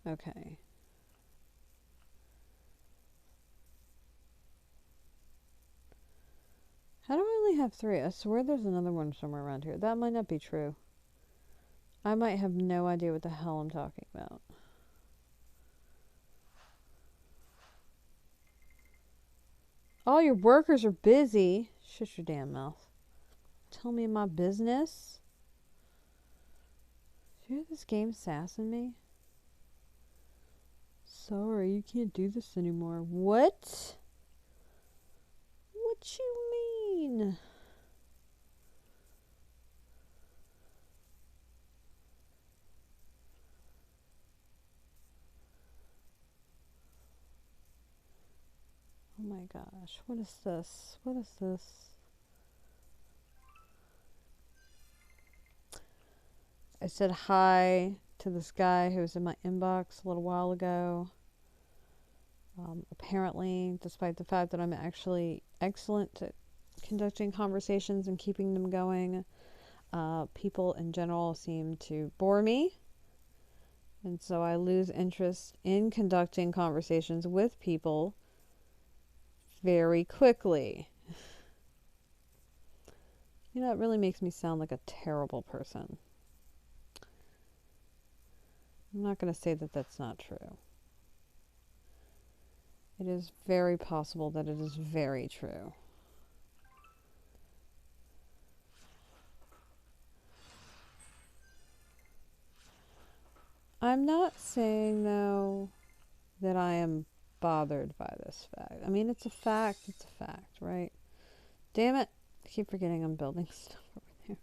okay. How do I only have 3? I swear there's another one somewhere around here. That might not be true. I might have no idea what the hell I'm talking about. All your workers are busy. Shut your damn mouth. Tell me my business. Do you hear this game sassing me? Sorry, you can't do this anymore. What? What you mean? Oh my gosh, what is this? What is this? I said hi to this guy who was in my inbox a little while ago. Apparently, despite the fact that I'm actually excellent at conducting conversations and keeping them going, people in general seem to bore me. And so I lose interest in conducting conversations with people very quickly. You know, it really makes me sound like a terrible person. I'm not going to say that that's not true. It is very possible that it is very true. I'm not saying, though, that I am bothered by this fact. I mean, it's a fact, right? Damn it. I keep forgetting I'm building stuff over there.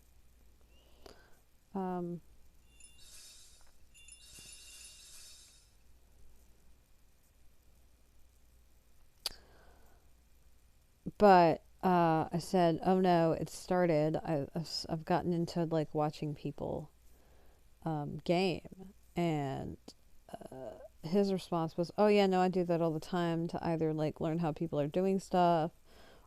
But I said, "Oh no, it started. I've gotten into like watching people game," and his response was, "Oh yeah, no, I do that all the time to either like learn how people are doing stuff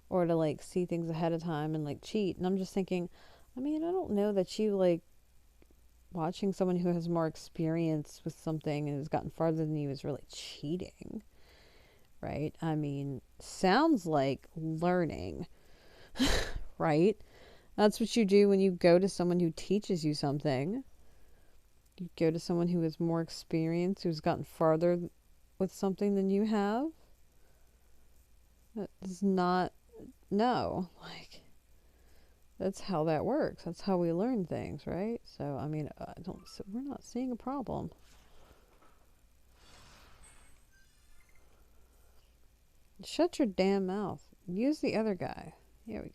or to like see things ahead of time and like cheat." And I'm just thinking, I mean, I don't know that you like watching someone who has more experience with something and has gotten farther than you is really cheating, right? I mean, sounds like learning, right? That's what you do when you go to someone who teaches you something. You go to someone who has more experience, who's gotten farther with something than you have. That does not, no. Like, that's how that works. That's how we learn things, right? So, I mean, I don't, so we're not seeing a problem. Shut your damn mouth. Use the other guy. Here we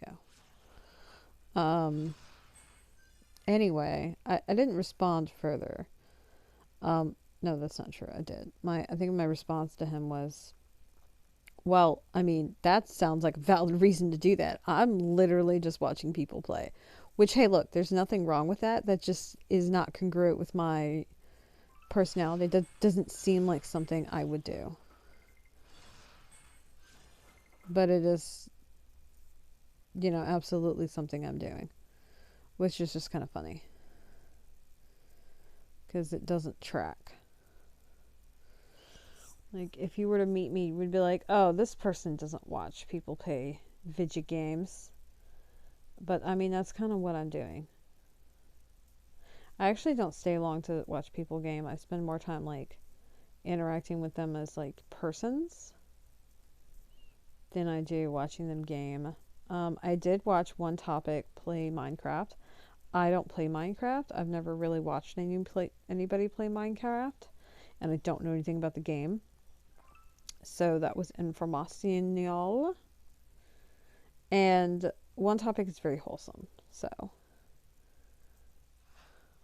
go. Anyway, I didn't respond further. No, that's not true. I did. I think my response to him was, well, I mean, that sounds like a valid reason to do that. I'm literally just watching people play. Which, hey, look, there's nothing wrong with that. That just is not congruent with my personality. That doesn't seem like something I would do. But it is, absolutely something I'm doing. Which is just kind of funny. Because it doesn't track. Like, if you were to meet me, we'd be like, oh, this person doesn't watch people play video games. But, I mean, that's kind of what I'm doing. I actually don't stay long to watch people game. I spend more time, like, interacting with them as, like, persons than I do watching them game. I did watch One Topic play Minecraft. I don't play Minecraft. I've never really watched anybody play Minecraft. And I don't know anything about the game. So that was informational. And One Topic is very wholesome. So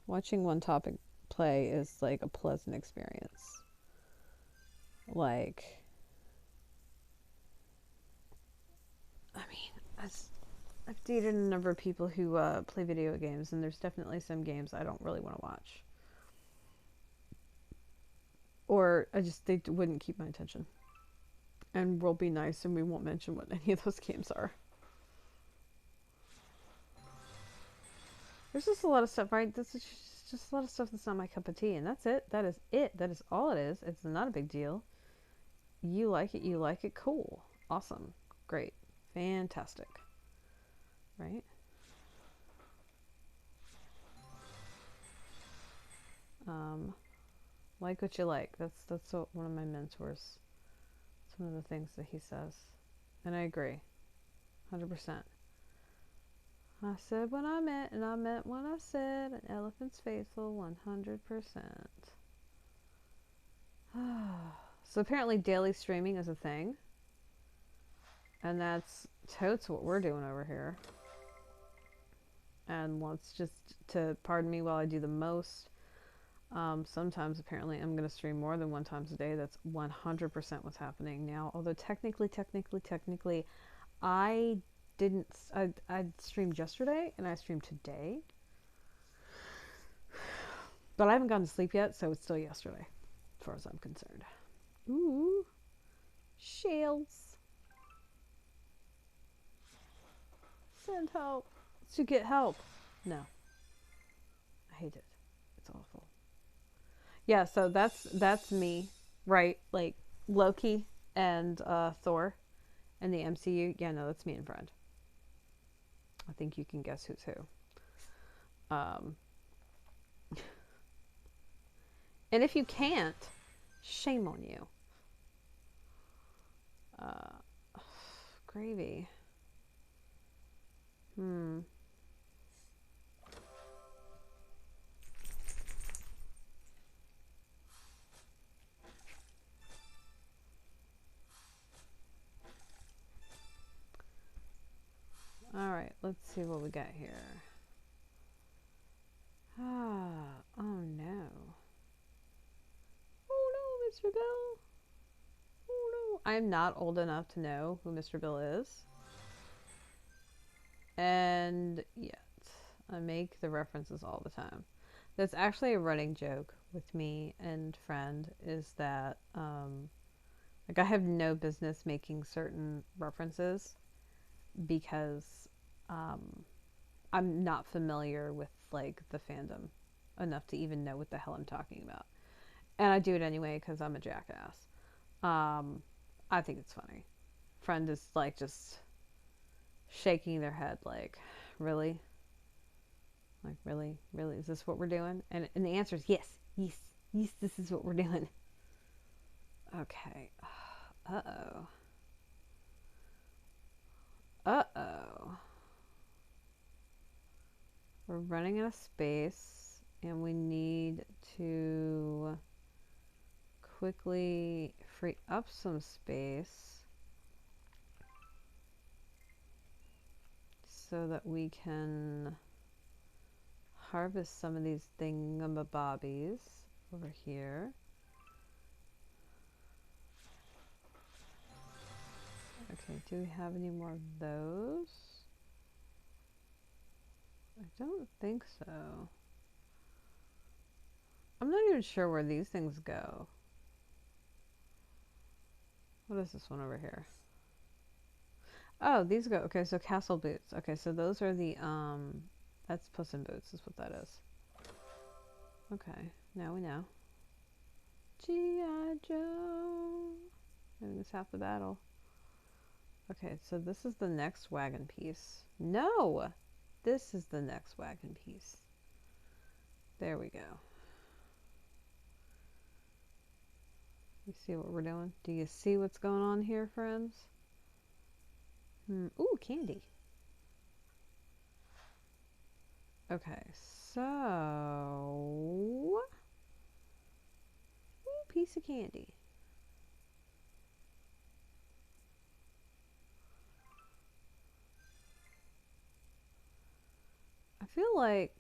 watching One Topic play is like a pleasant experience. Like, I mean, I've dated a number of people who play video games, and there's definitely some games I don't really want to watch. Or they wouldn't keep my attention. And we'll be nice and we won't mention what any of those games are. There's just a lot of stuff, right? This is just a lot of stuff that's not my cup of tea, and that's it. That is it. That is all it is. It's not a big deal. You like it, cool. Awesome. Great. Fantastic. Right? Like what you like. That's what one of my mentors. It's one of the things that he says. And I agree. 100%. I said what I meant, and I meant what I said. An elephant's faithful 100%. So apparently daily streaming is a thing. And that's totes what we're doing over here. And let's just to pardon me while I do the most. Sometimes apparently I'm going to stream more than one times a day. That's 100% what's happening now. Although technically, I didn't. I streamed yesterday and I streamed today. But I haven't gone to sleep yet, so it's still yesterday, as far as I'm concerned. Ooh, shells. Send help. To get help. No, I hate it. It's awful. Yeah, so that's me, right? Like Loki and Thor and the MCU. Yeah, no, that's me and Friend. I think you can guess who's who. And if you can't, shame on you. Gravy. Alright, let's see what we got here. Oh no. Oh no, Mr. Bill. Oh no. I'm not old enough to know who Mr. Bill is. And yet, I make the references all the time. That's actually a running joke with me and friend is that like I have no business making certain references because um, I'm not familiar with like the fandom enough to even know what the hell I'm talking about. And I do it anyway because I'm a jackass. Um, I think it's funny. Friend is like just shaking their head, like, really? Like, really? Really? Is this what we're doing? And the answer is yes, yes, yes, this is what we're doing. Okay. Uh oh. Uh oh. We're running out of space and we need to quickly free up some space so that we can harvest some of these thingamabobbies over here. Okay, do we have any more of those? I don't think so. I'm not even sure where these things go. What is this one over here? Oh, these go. Okay, so castle boots. Okay, so those are the that's Puss in Boots is what that is. Okay, now we know. G.I. Joe. I think it's half the battle. Okay, so this is the next wagon piece. No! This is the next wagon piece. There we go. You see what we're doing? Do you see what's going on here, friends? Ooh, candy. Okay, so... Ooh, piece of candy. I feel like,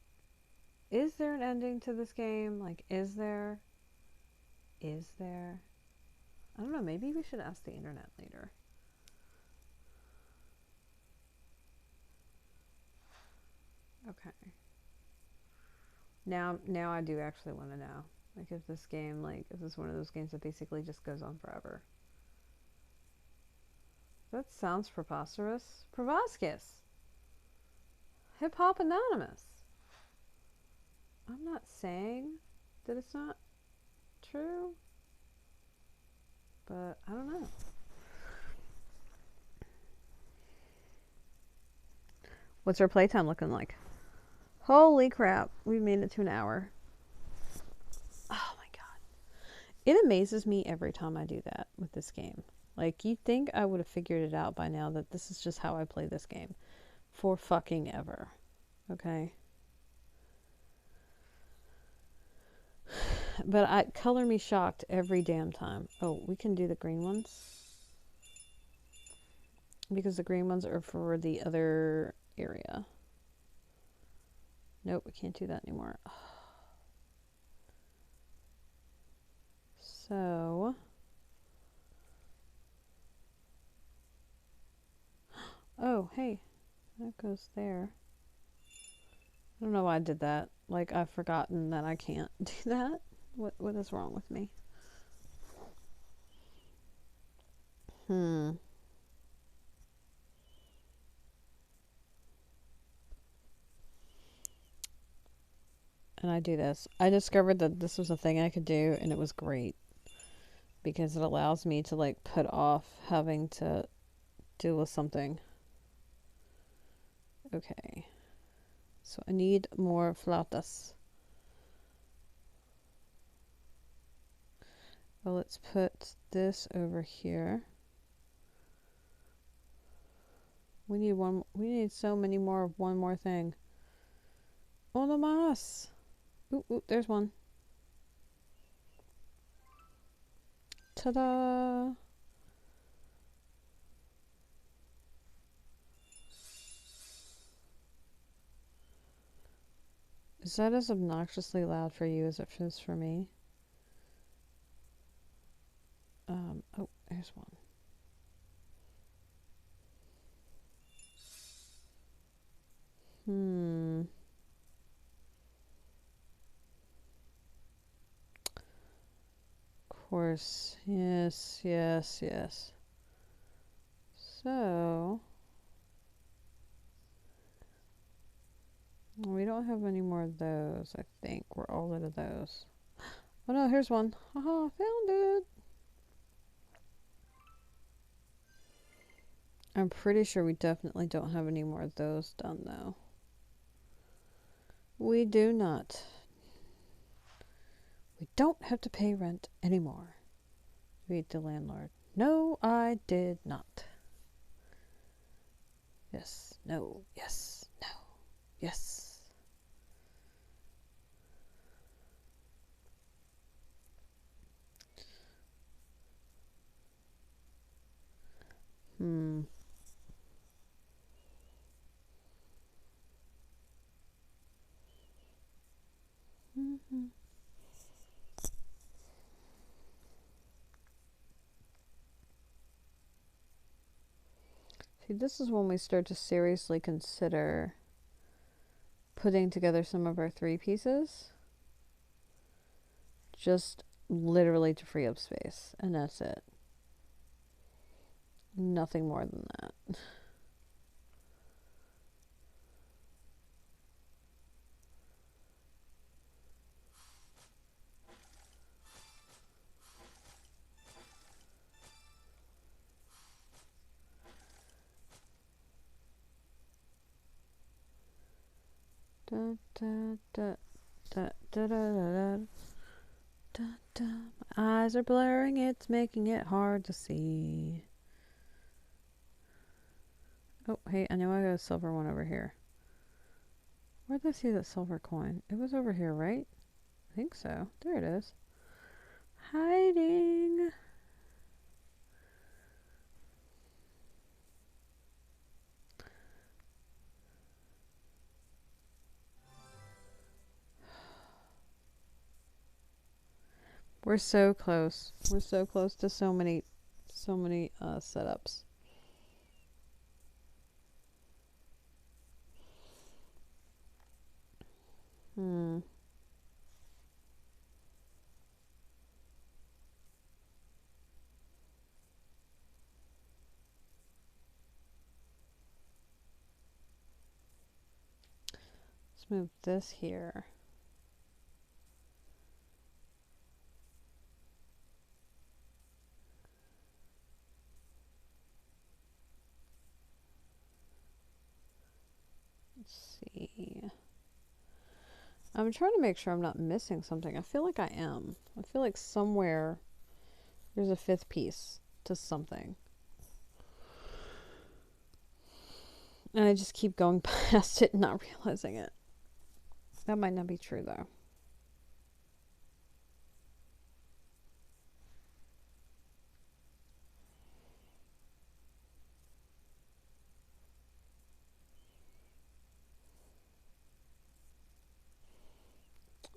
is there an ending to this game? Like, is there? Is there? I don't know, maybe we should ask the internet later. Okay. Now I do actually want to know. Like, if this game, like, is this one of those games that basically just goes on forever? That sounds preposterous. Proboscis! Hip Hop Anonymous! I'm not saying that it's not true, but I don't know. What's our playtime looking like? Holy crap, we made it to an hour. Oh my god. It amazes me every time I do that with this game. Like, you'd think I would have figured it out by now that this is just how I play this game. For fucking ever. Okay? But I color me shocked every damn time. Oh, we can do the green ones. Because the green ones are for the other area. Nope, we can't do that anymore. So... Oh, hey. That goes there. I don't know why I did that. Like, I've forgotten that I can't do that. What is wrong with me? And I do this. I discovered that this was a thing I could do, and it was great. Because it allows me to, like, put off having to deal with something. Okay. So I need more flautas. Well, let's put this over here. We need one. We need so many more of one more thing. Uno más. Ooh, there's one. Ta-da! Is that as obnoxiously loud for you as it is for me? Oh, there's one. course. Yes, yes, yes. So, we don't have any more of those, I think. We're all out of those. Oh no, here's one. Haha, found it. I'm pretty sure we definitely don't have any more of those done, though. We do not. We don't have to pay rent anymore. Read the landlord. No, I did not. Yes, no, yes, no, yes. Hmm. Mm-hmm. See, this is when we start to seriously consider putting together some of our three pieces. Just literally to free up space. And that's it. Nothing more than that. Da, da, da, da, da, da, da, da, da. My eyes are blurring, it's making it hard to see. Oh, hey, I know I got a silver one over here. Where did I see that silver coin? It was over here, right? I think so. There it is. Hiding. We're so close. We're so close to so many setups. Hmm. Let's move this here. Let's see. I'm trying to make sure I'm not missing something. I feel like I am. I feel like somewhere there's a fifth piece to something. And I just keep going past it and not realizing it. That might not be true, though.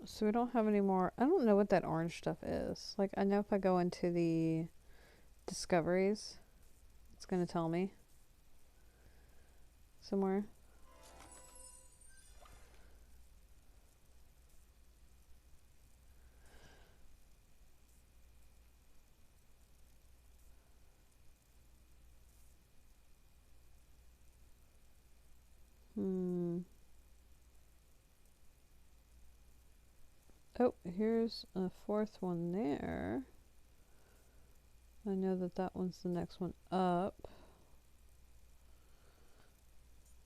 So we don't have any more. I don't know what that orange stuff is. Like, I know if I go into the discoveries, it's going to tell me somewhere. Hmm. Oh, here's a fourth one there. I know that that one's the next one up.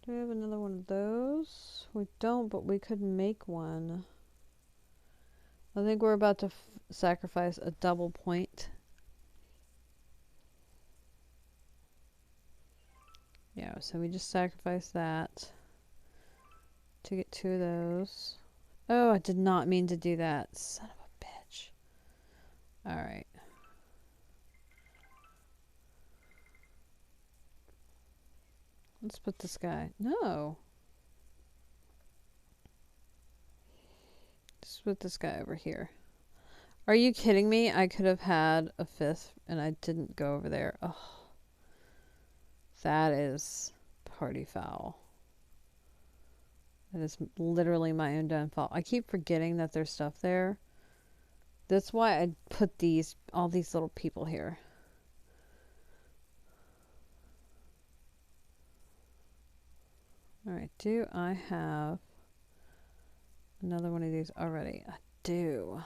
Do we have another one of those? We don't, but we could make one. I think we're about to sacrifice a double point. Yeah, so we just sacrificed that to get two of those. Oh, I did not mean to do that. Son of a bitch. Alright. Let's put this guy. No. Let's put this guy over here. Are you kidding me? I could have had a fifth and I didn't go over there. Oh. That is party foul. That is literally my own downfall. I keep forgetting that there's stuff there. That's why I put all these little people here. All right, do I have another one of these already? I do.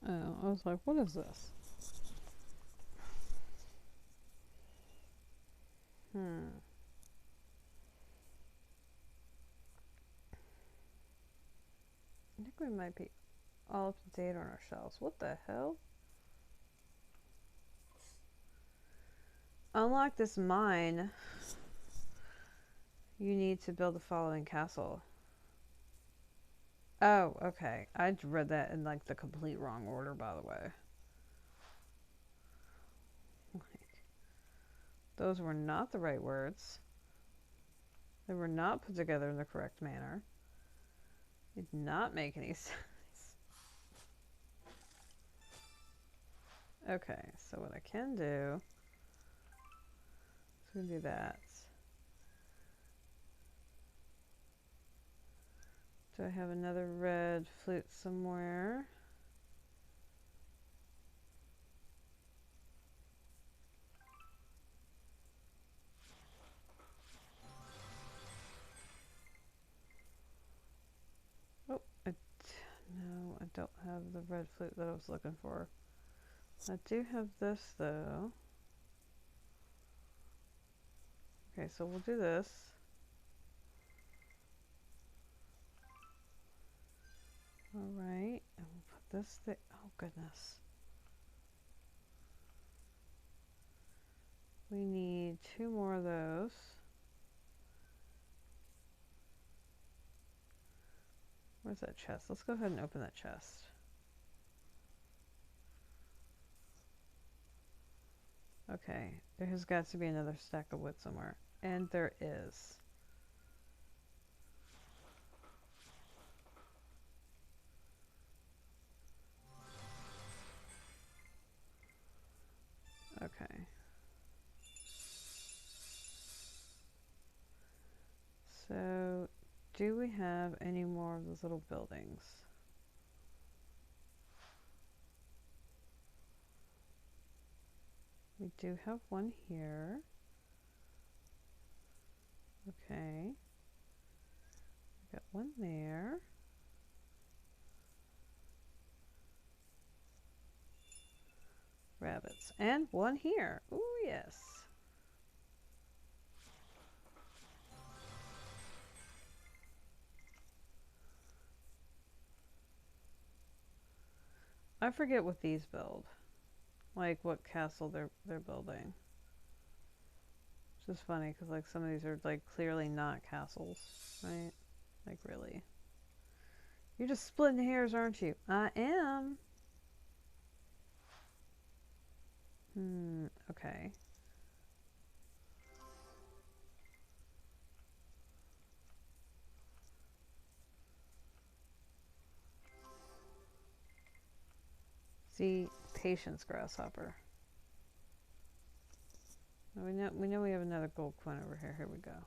Oh, I was like, what is this? I think we might be all up to date on our shelves. What the hell? Unlock this mine. You need to build the following castle. Oh, okay. I read that in like the complete wrong order, by the way. Those were not the right words. They were not put together in the correct manner. It did not make any sense. Okay, so what I can do is we do that. Do I have another red flute somewhere? Oh, no, I don't have the red flute that I was looking for. I do have this though. Okay, so we'll do this. Alright, and we'll put this there. Oh, goodness. We need 2 more of those. Where's that chest? Let's go ahead and open that chest. Okay, there has got to be another stack of wood somewhere. And there is. Okay. So, do we have any more of those little buildings? We do have one here. Okay. We got one there. Rabbits. And one here. Ooh, yes. I forget what these build. Like what castle they're building. Which is funny because like some of these are like clearly not castles, right? Like really. You're just splitting hairs, aren't you? I am. Okay. See, patience, grasshopper. We know we have another gold coin over here. Here we go.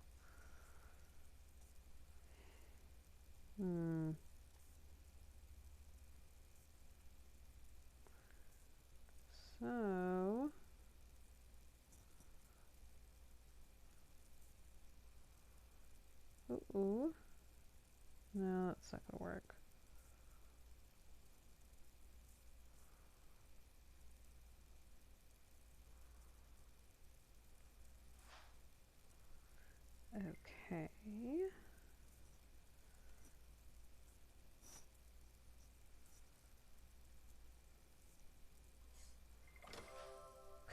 So ooh. No, that's not gonna work. Okay.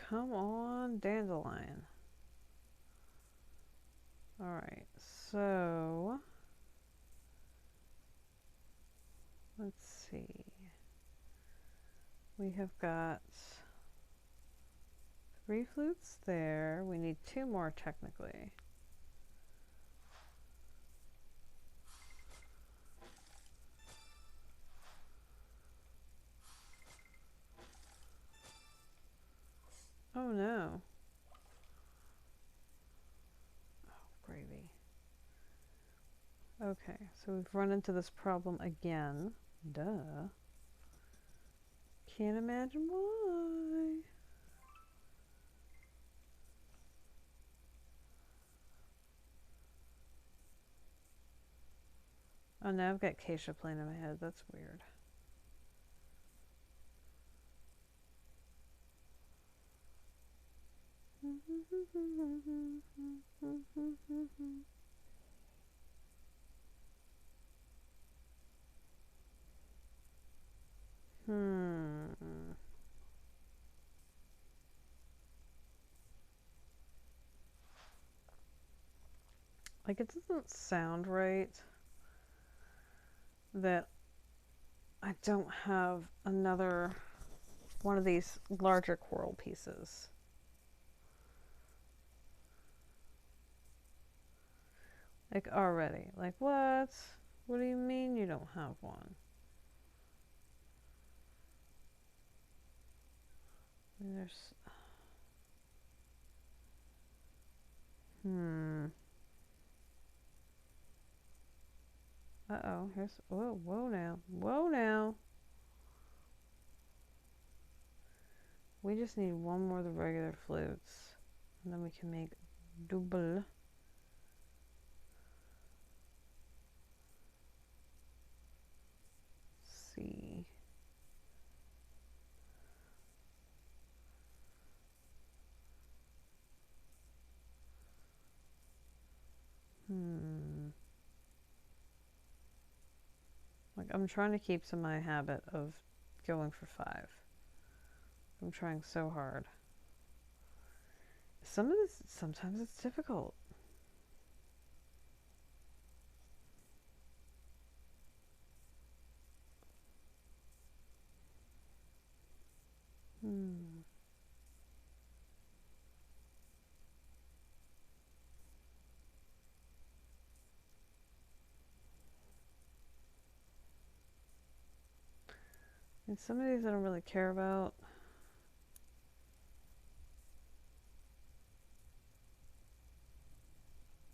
Come on, dandelion. Alright, so let's see. We have got 3 flutes there. We need 2 more technically. Oh no. Oh, gravy. Okay, so we've run into this problem again. Duh. Can't imagine why. Oh, now I've got Keisha playing in my head. That's weird. Like, it doesn't sound right that I don't have another one of these larger coral pieces. Like, already. Like, what? What do you mean you don't have one? There's... Uh-oh. Here's... Whoa, whoa now. Whoa now. We just need one more of the regular flutes. And then we can make double. See. Like, I'm trying to keep to my habit of going for 5. I'm trying so hard. Some of this, sometimes it's difficult. And some of these I don't really care about.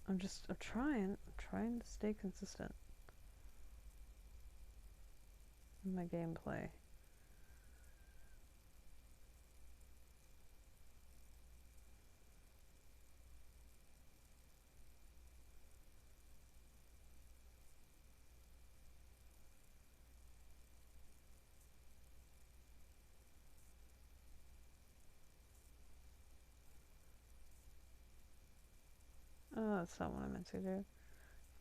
I'm trying to stay consistent in my gameplay. Oh, that's not what I meant to do.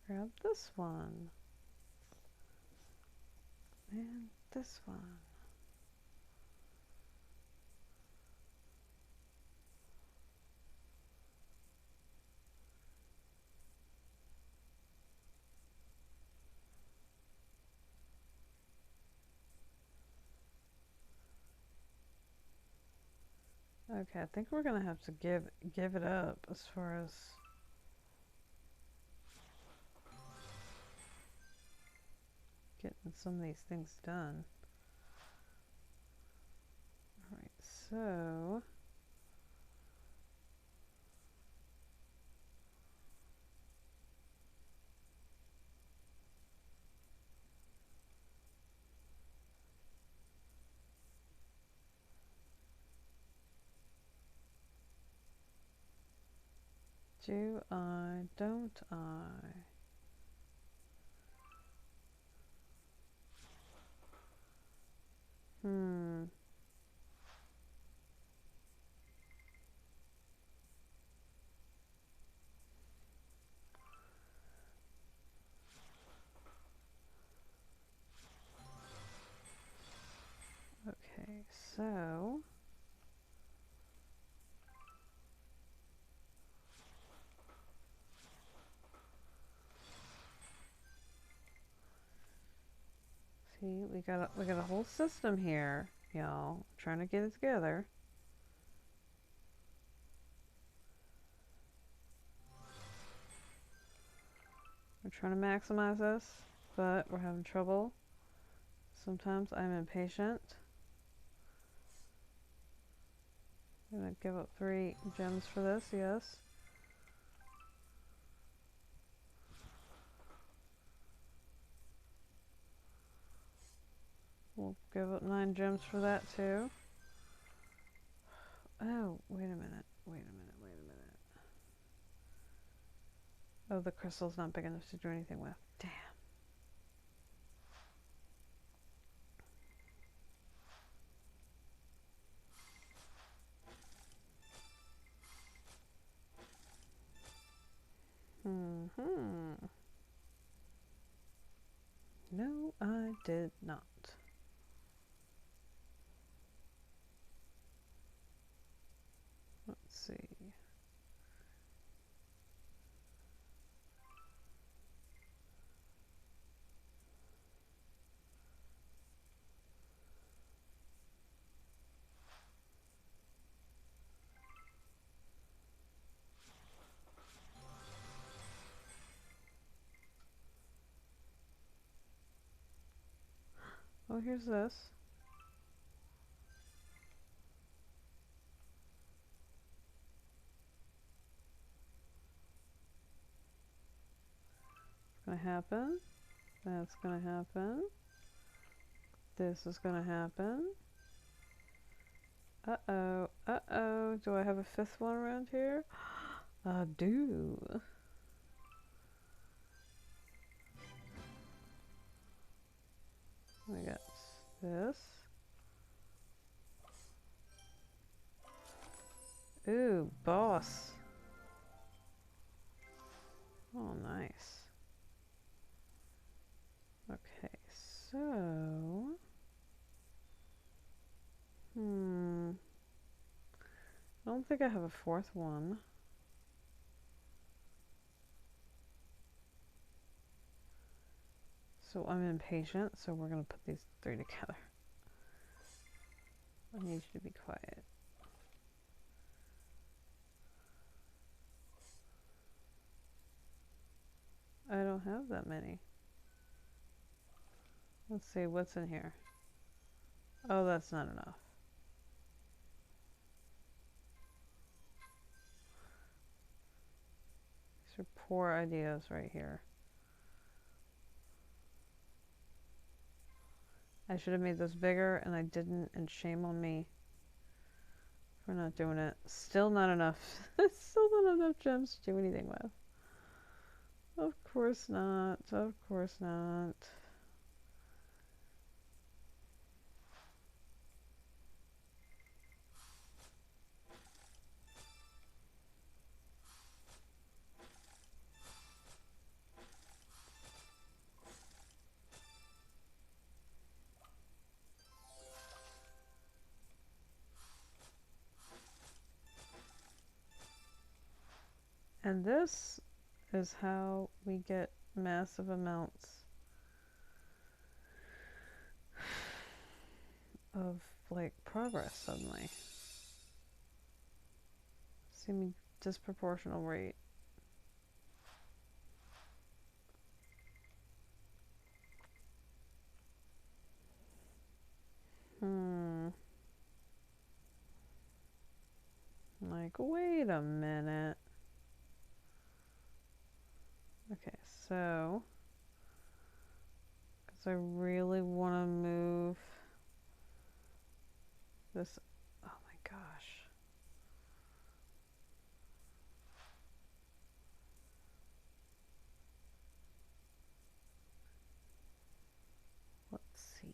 Grab this one. And this one. Okay, I think we're gonna have to give it up as far as getting some of these things done. Alright, so do I, don't I? Okay, so see, we got a whole system here, y'all. Trying to get it together. We're trying to maximize this, but we're having trouble. Sometimes I'm impatient. I'm gonna gonna give up 3 gems for this, yes. We'll give up 9 gems for that too. Oh, wait a minute. Oh, the crystal's not big enough to do anything with. Damn. No, I did not. Let's see. Oh, here's this. It's gonna happen. That's gonna happen. This is gonna happen. Uh-oh. Uh-oh. Do I have a 5th one around here? I do. We got this. Ooh, boss. Oh, nice. Okay, so... I don't think I have a 4th one. So I'm impatient, so we're gonna put these 3 together. I need you to be quiet. I don't have that many. Let's see, what's in here? Oh, that's not enough. These are poor ideas right here. I should have made those bigger, and I didn't, and shame on me for not doing it. Still not enough. Still not enough gems to do anything with. Of course not. Of course not. And this is how we get massive amounts of like progress suddenly. Seeming disproportional rate. Like, wait a minute. Okay, so, because I really want to move this. Oh my gosh. Let's see.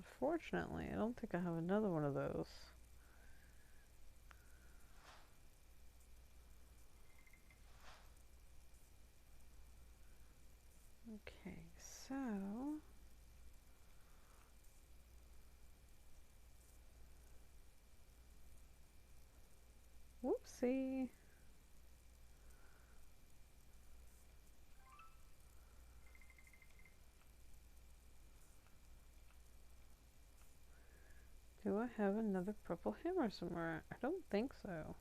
Unfortunately, I don't think I have another one of those. Okay, so whoopsie. Do I have another purple hammer somewhere? I don't think so.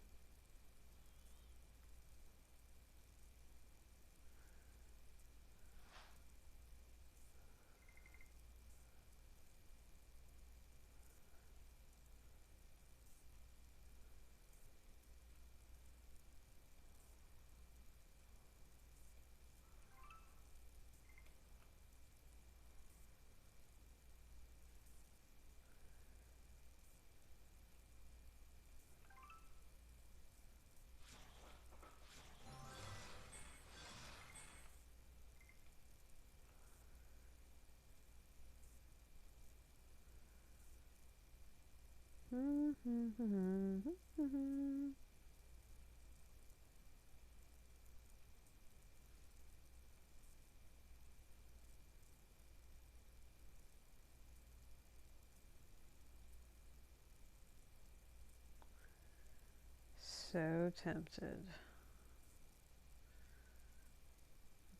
So tempted.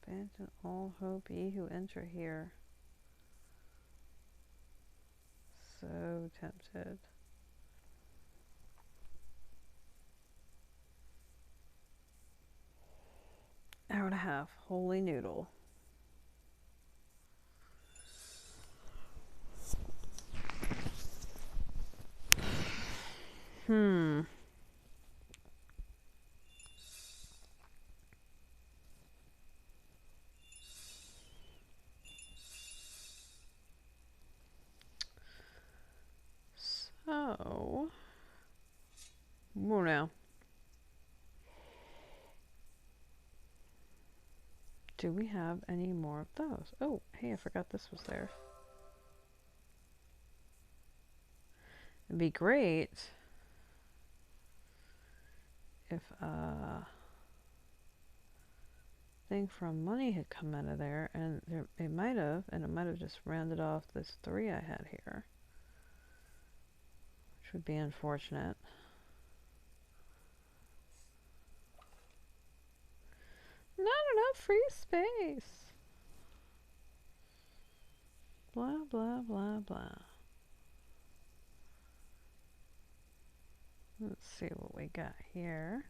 Abandon all hope, ye who enter here. So tempted. Hour and a half. Holy noodle. So, more now. Do we have any more of those? Oh, hey, I forgot this was there. It'd be great if thing from money had come out of there, and it might have, and it might have just rounded off this 3 I had here, which would be unfortunate. Not enough free space. Blah, blah, blah, blah. Let's see what we got here.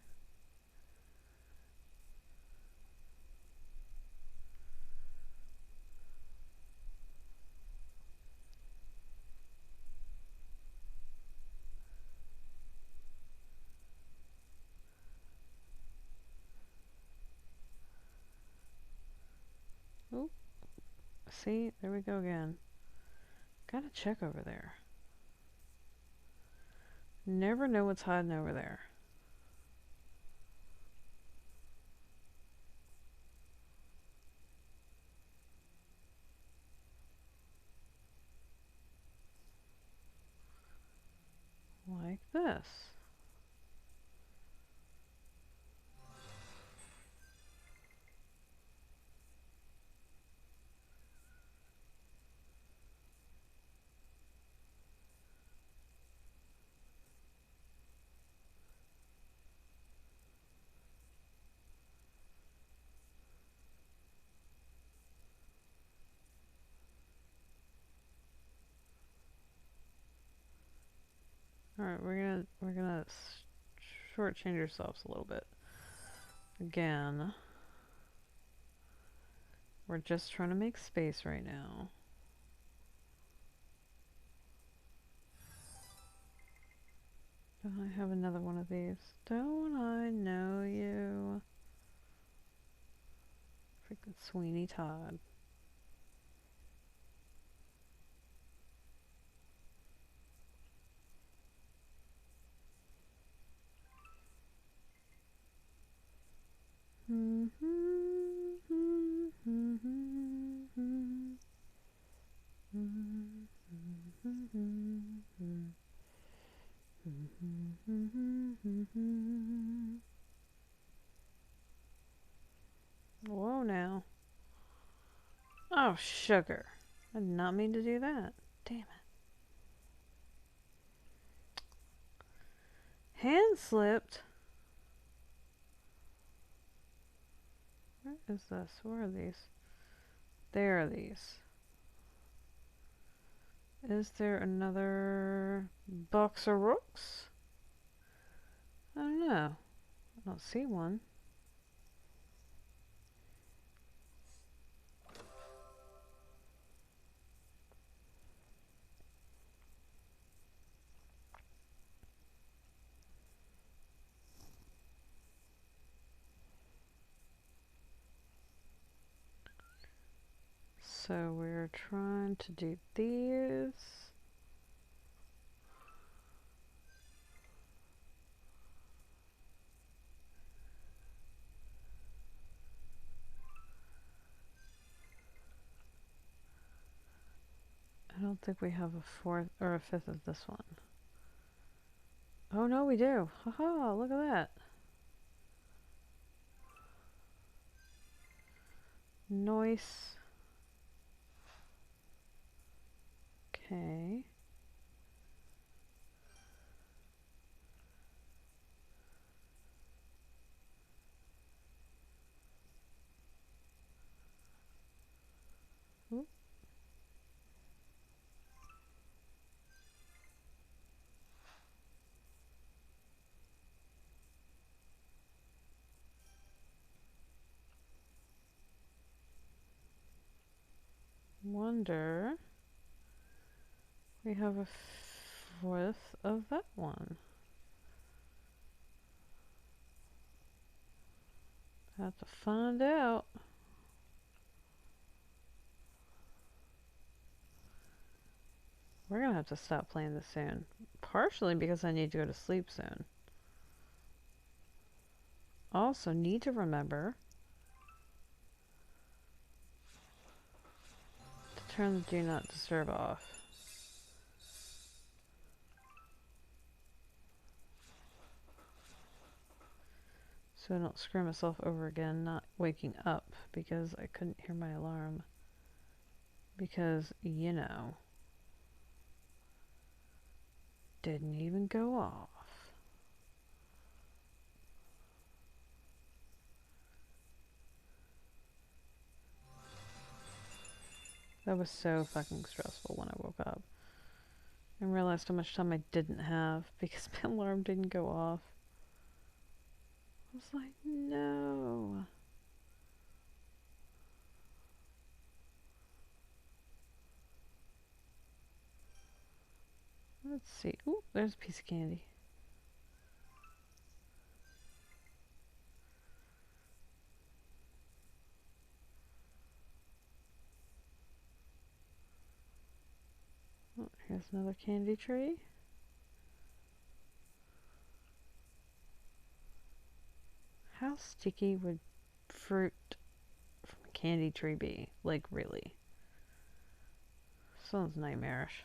Oop. See, there we go again. Gotta check over there. Never know what's hiding over there. Like this. Alright, we're gonna shortchange ourselves a little bit. Again, we're just trying to make space right now. Don't I have another one of these? Don't I know you? Freaking Sweeney Todd. Whoa now. Oh, sugar. I did not mean to do that. Damn it. Hand slipped? Where is this? Where are these? There are these. Is there another box of rooks? I don't know. I don't see one. So we're trying to do these. I don't think we have a fourth or a fifth of this one. Oh no, we do. Haha, look at that. Nice. Okay. Oop. Wonder. We have a fourth of that one. Have to find out. We're gonna have to stop playing this soon. Partially because I need to go to sleep soon. Also need to remember to turn the do not disturb off. So I don't screw myself over again not waking up because I couldn't hear my alarm. Because, you know, didn't even go off. That was so fucking stressful when I woke up. And realized how much time I didn't have because my alarm didn't go off. I was like, no. Let's see. Ooh, there's a piece of candy. Oh, here's another candy tree. How sticky would fruit from a candy tree be? Like, really? Sounds nightmarish.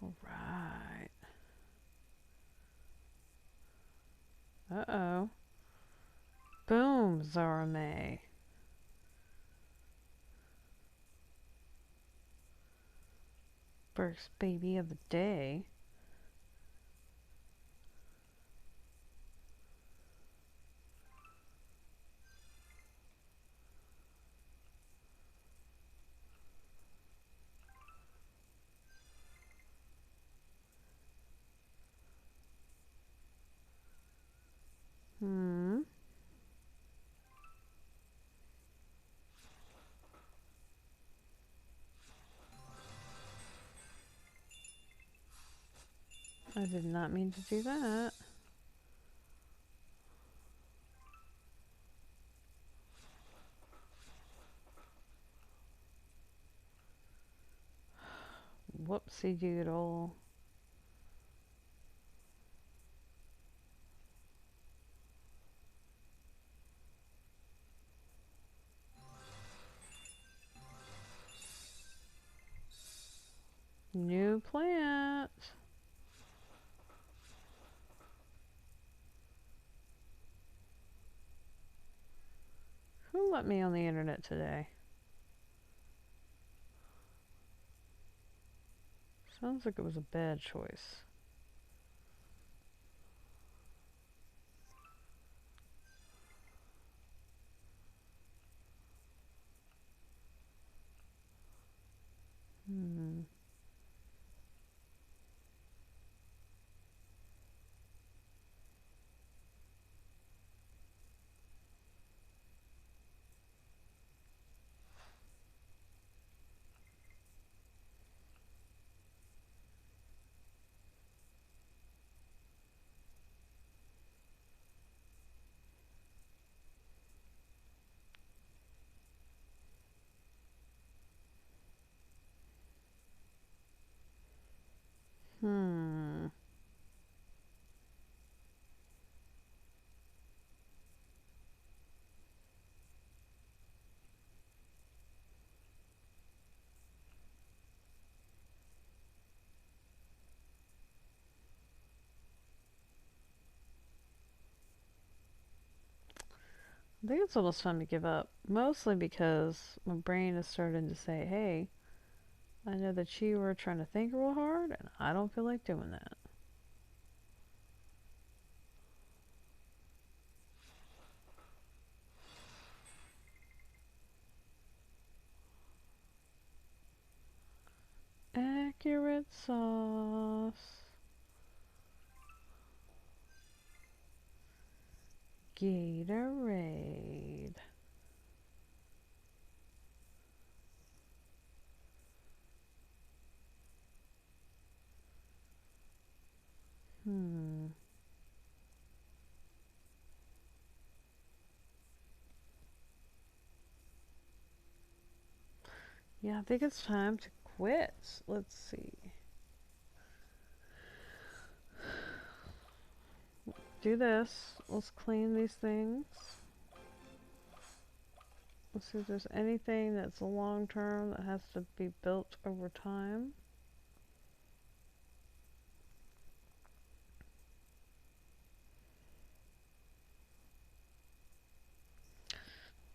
Alright. Uh-oh. Boom, Zara May. First baby of the day. Hmm. I did not mean to do that. Whoopsie doodle. New plant. got me on the internet today? Sounds like it was a bad choice. Hmm. Hmm. I think it's almost time to give up. Mostly because my brain is starting to say, hey, I know that you were trying to think real hard, and I don't feel like doing that. Accurate sauce. Gatorade. Hmm. Yeah, I think it's time to quit. Let's see. Do this. Let's clean these things. Let's see if there's anything that's long term that has to be built over time.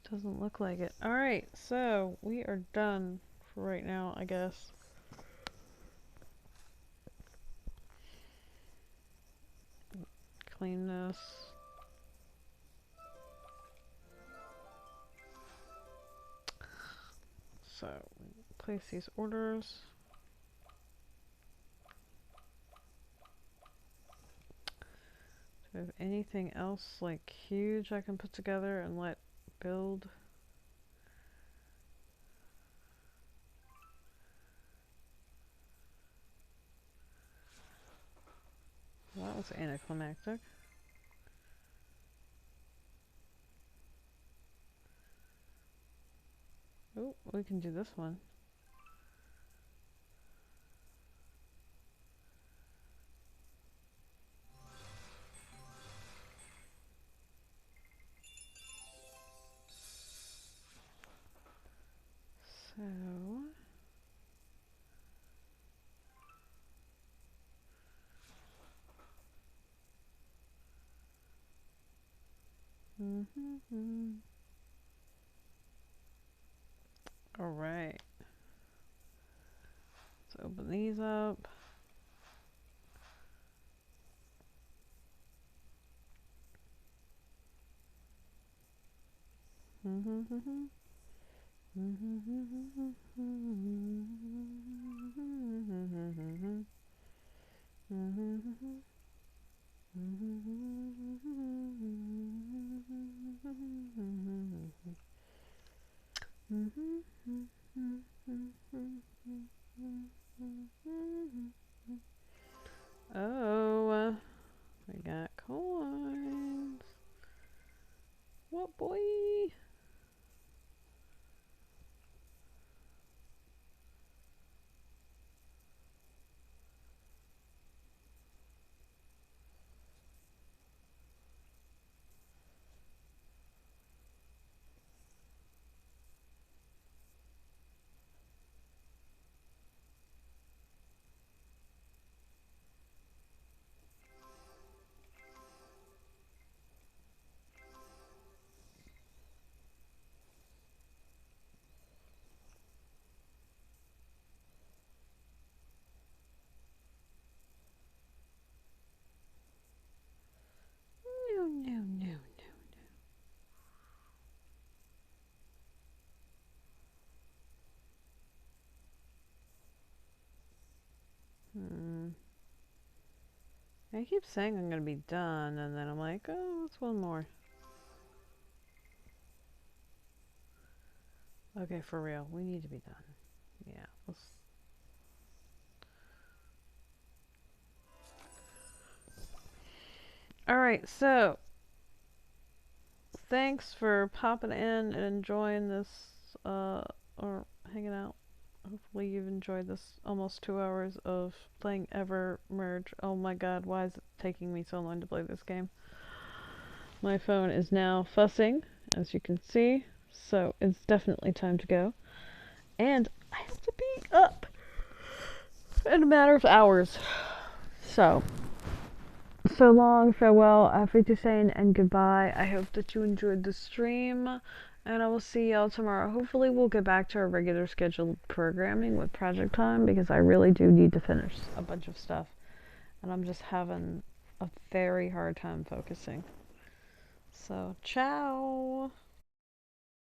Doesn't look like it. Alright, so we are done for right now, I guess. Clean this. So, place these orders. Do I have anything else like huge I can put together and let build? Well, that was anticlimactic. Oh, we can do this one. So, all right. Let's open these up. Oh, we got coins. What boy? I keep saying I'm gonna be done, and then I'm like, oh, what's one more? Okay, for real, we need to be done. Yeah, let's... Alright, so thanks for popping in and enjoying this, or hanging out. Hopefully you've enjoyed this almost 2 hours of playing EverMerge. Oh my god, why is it taking me so long to play this game? My phone is now fussing, as you can see, so it's definitely time to go. And I have to be up in a matter of hours. So long, farewell, auf Wiedersehen, and goodbye. I hope that you enjoyed the stream, and I will see y'all tomorrow. Hopefully we'll get back to our regular scheduled programming with Project Time, because I really do need to finish a bunch of stuff, and I'm just having a very hard time focusing. So, ciao!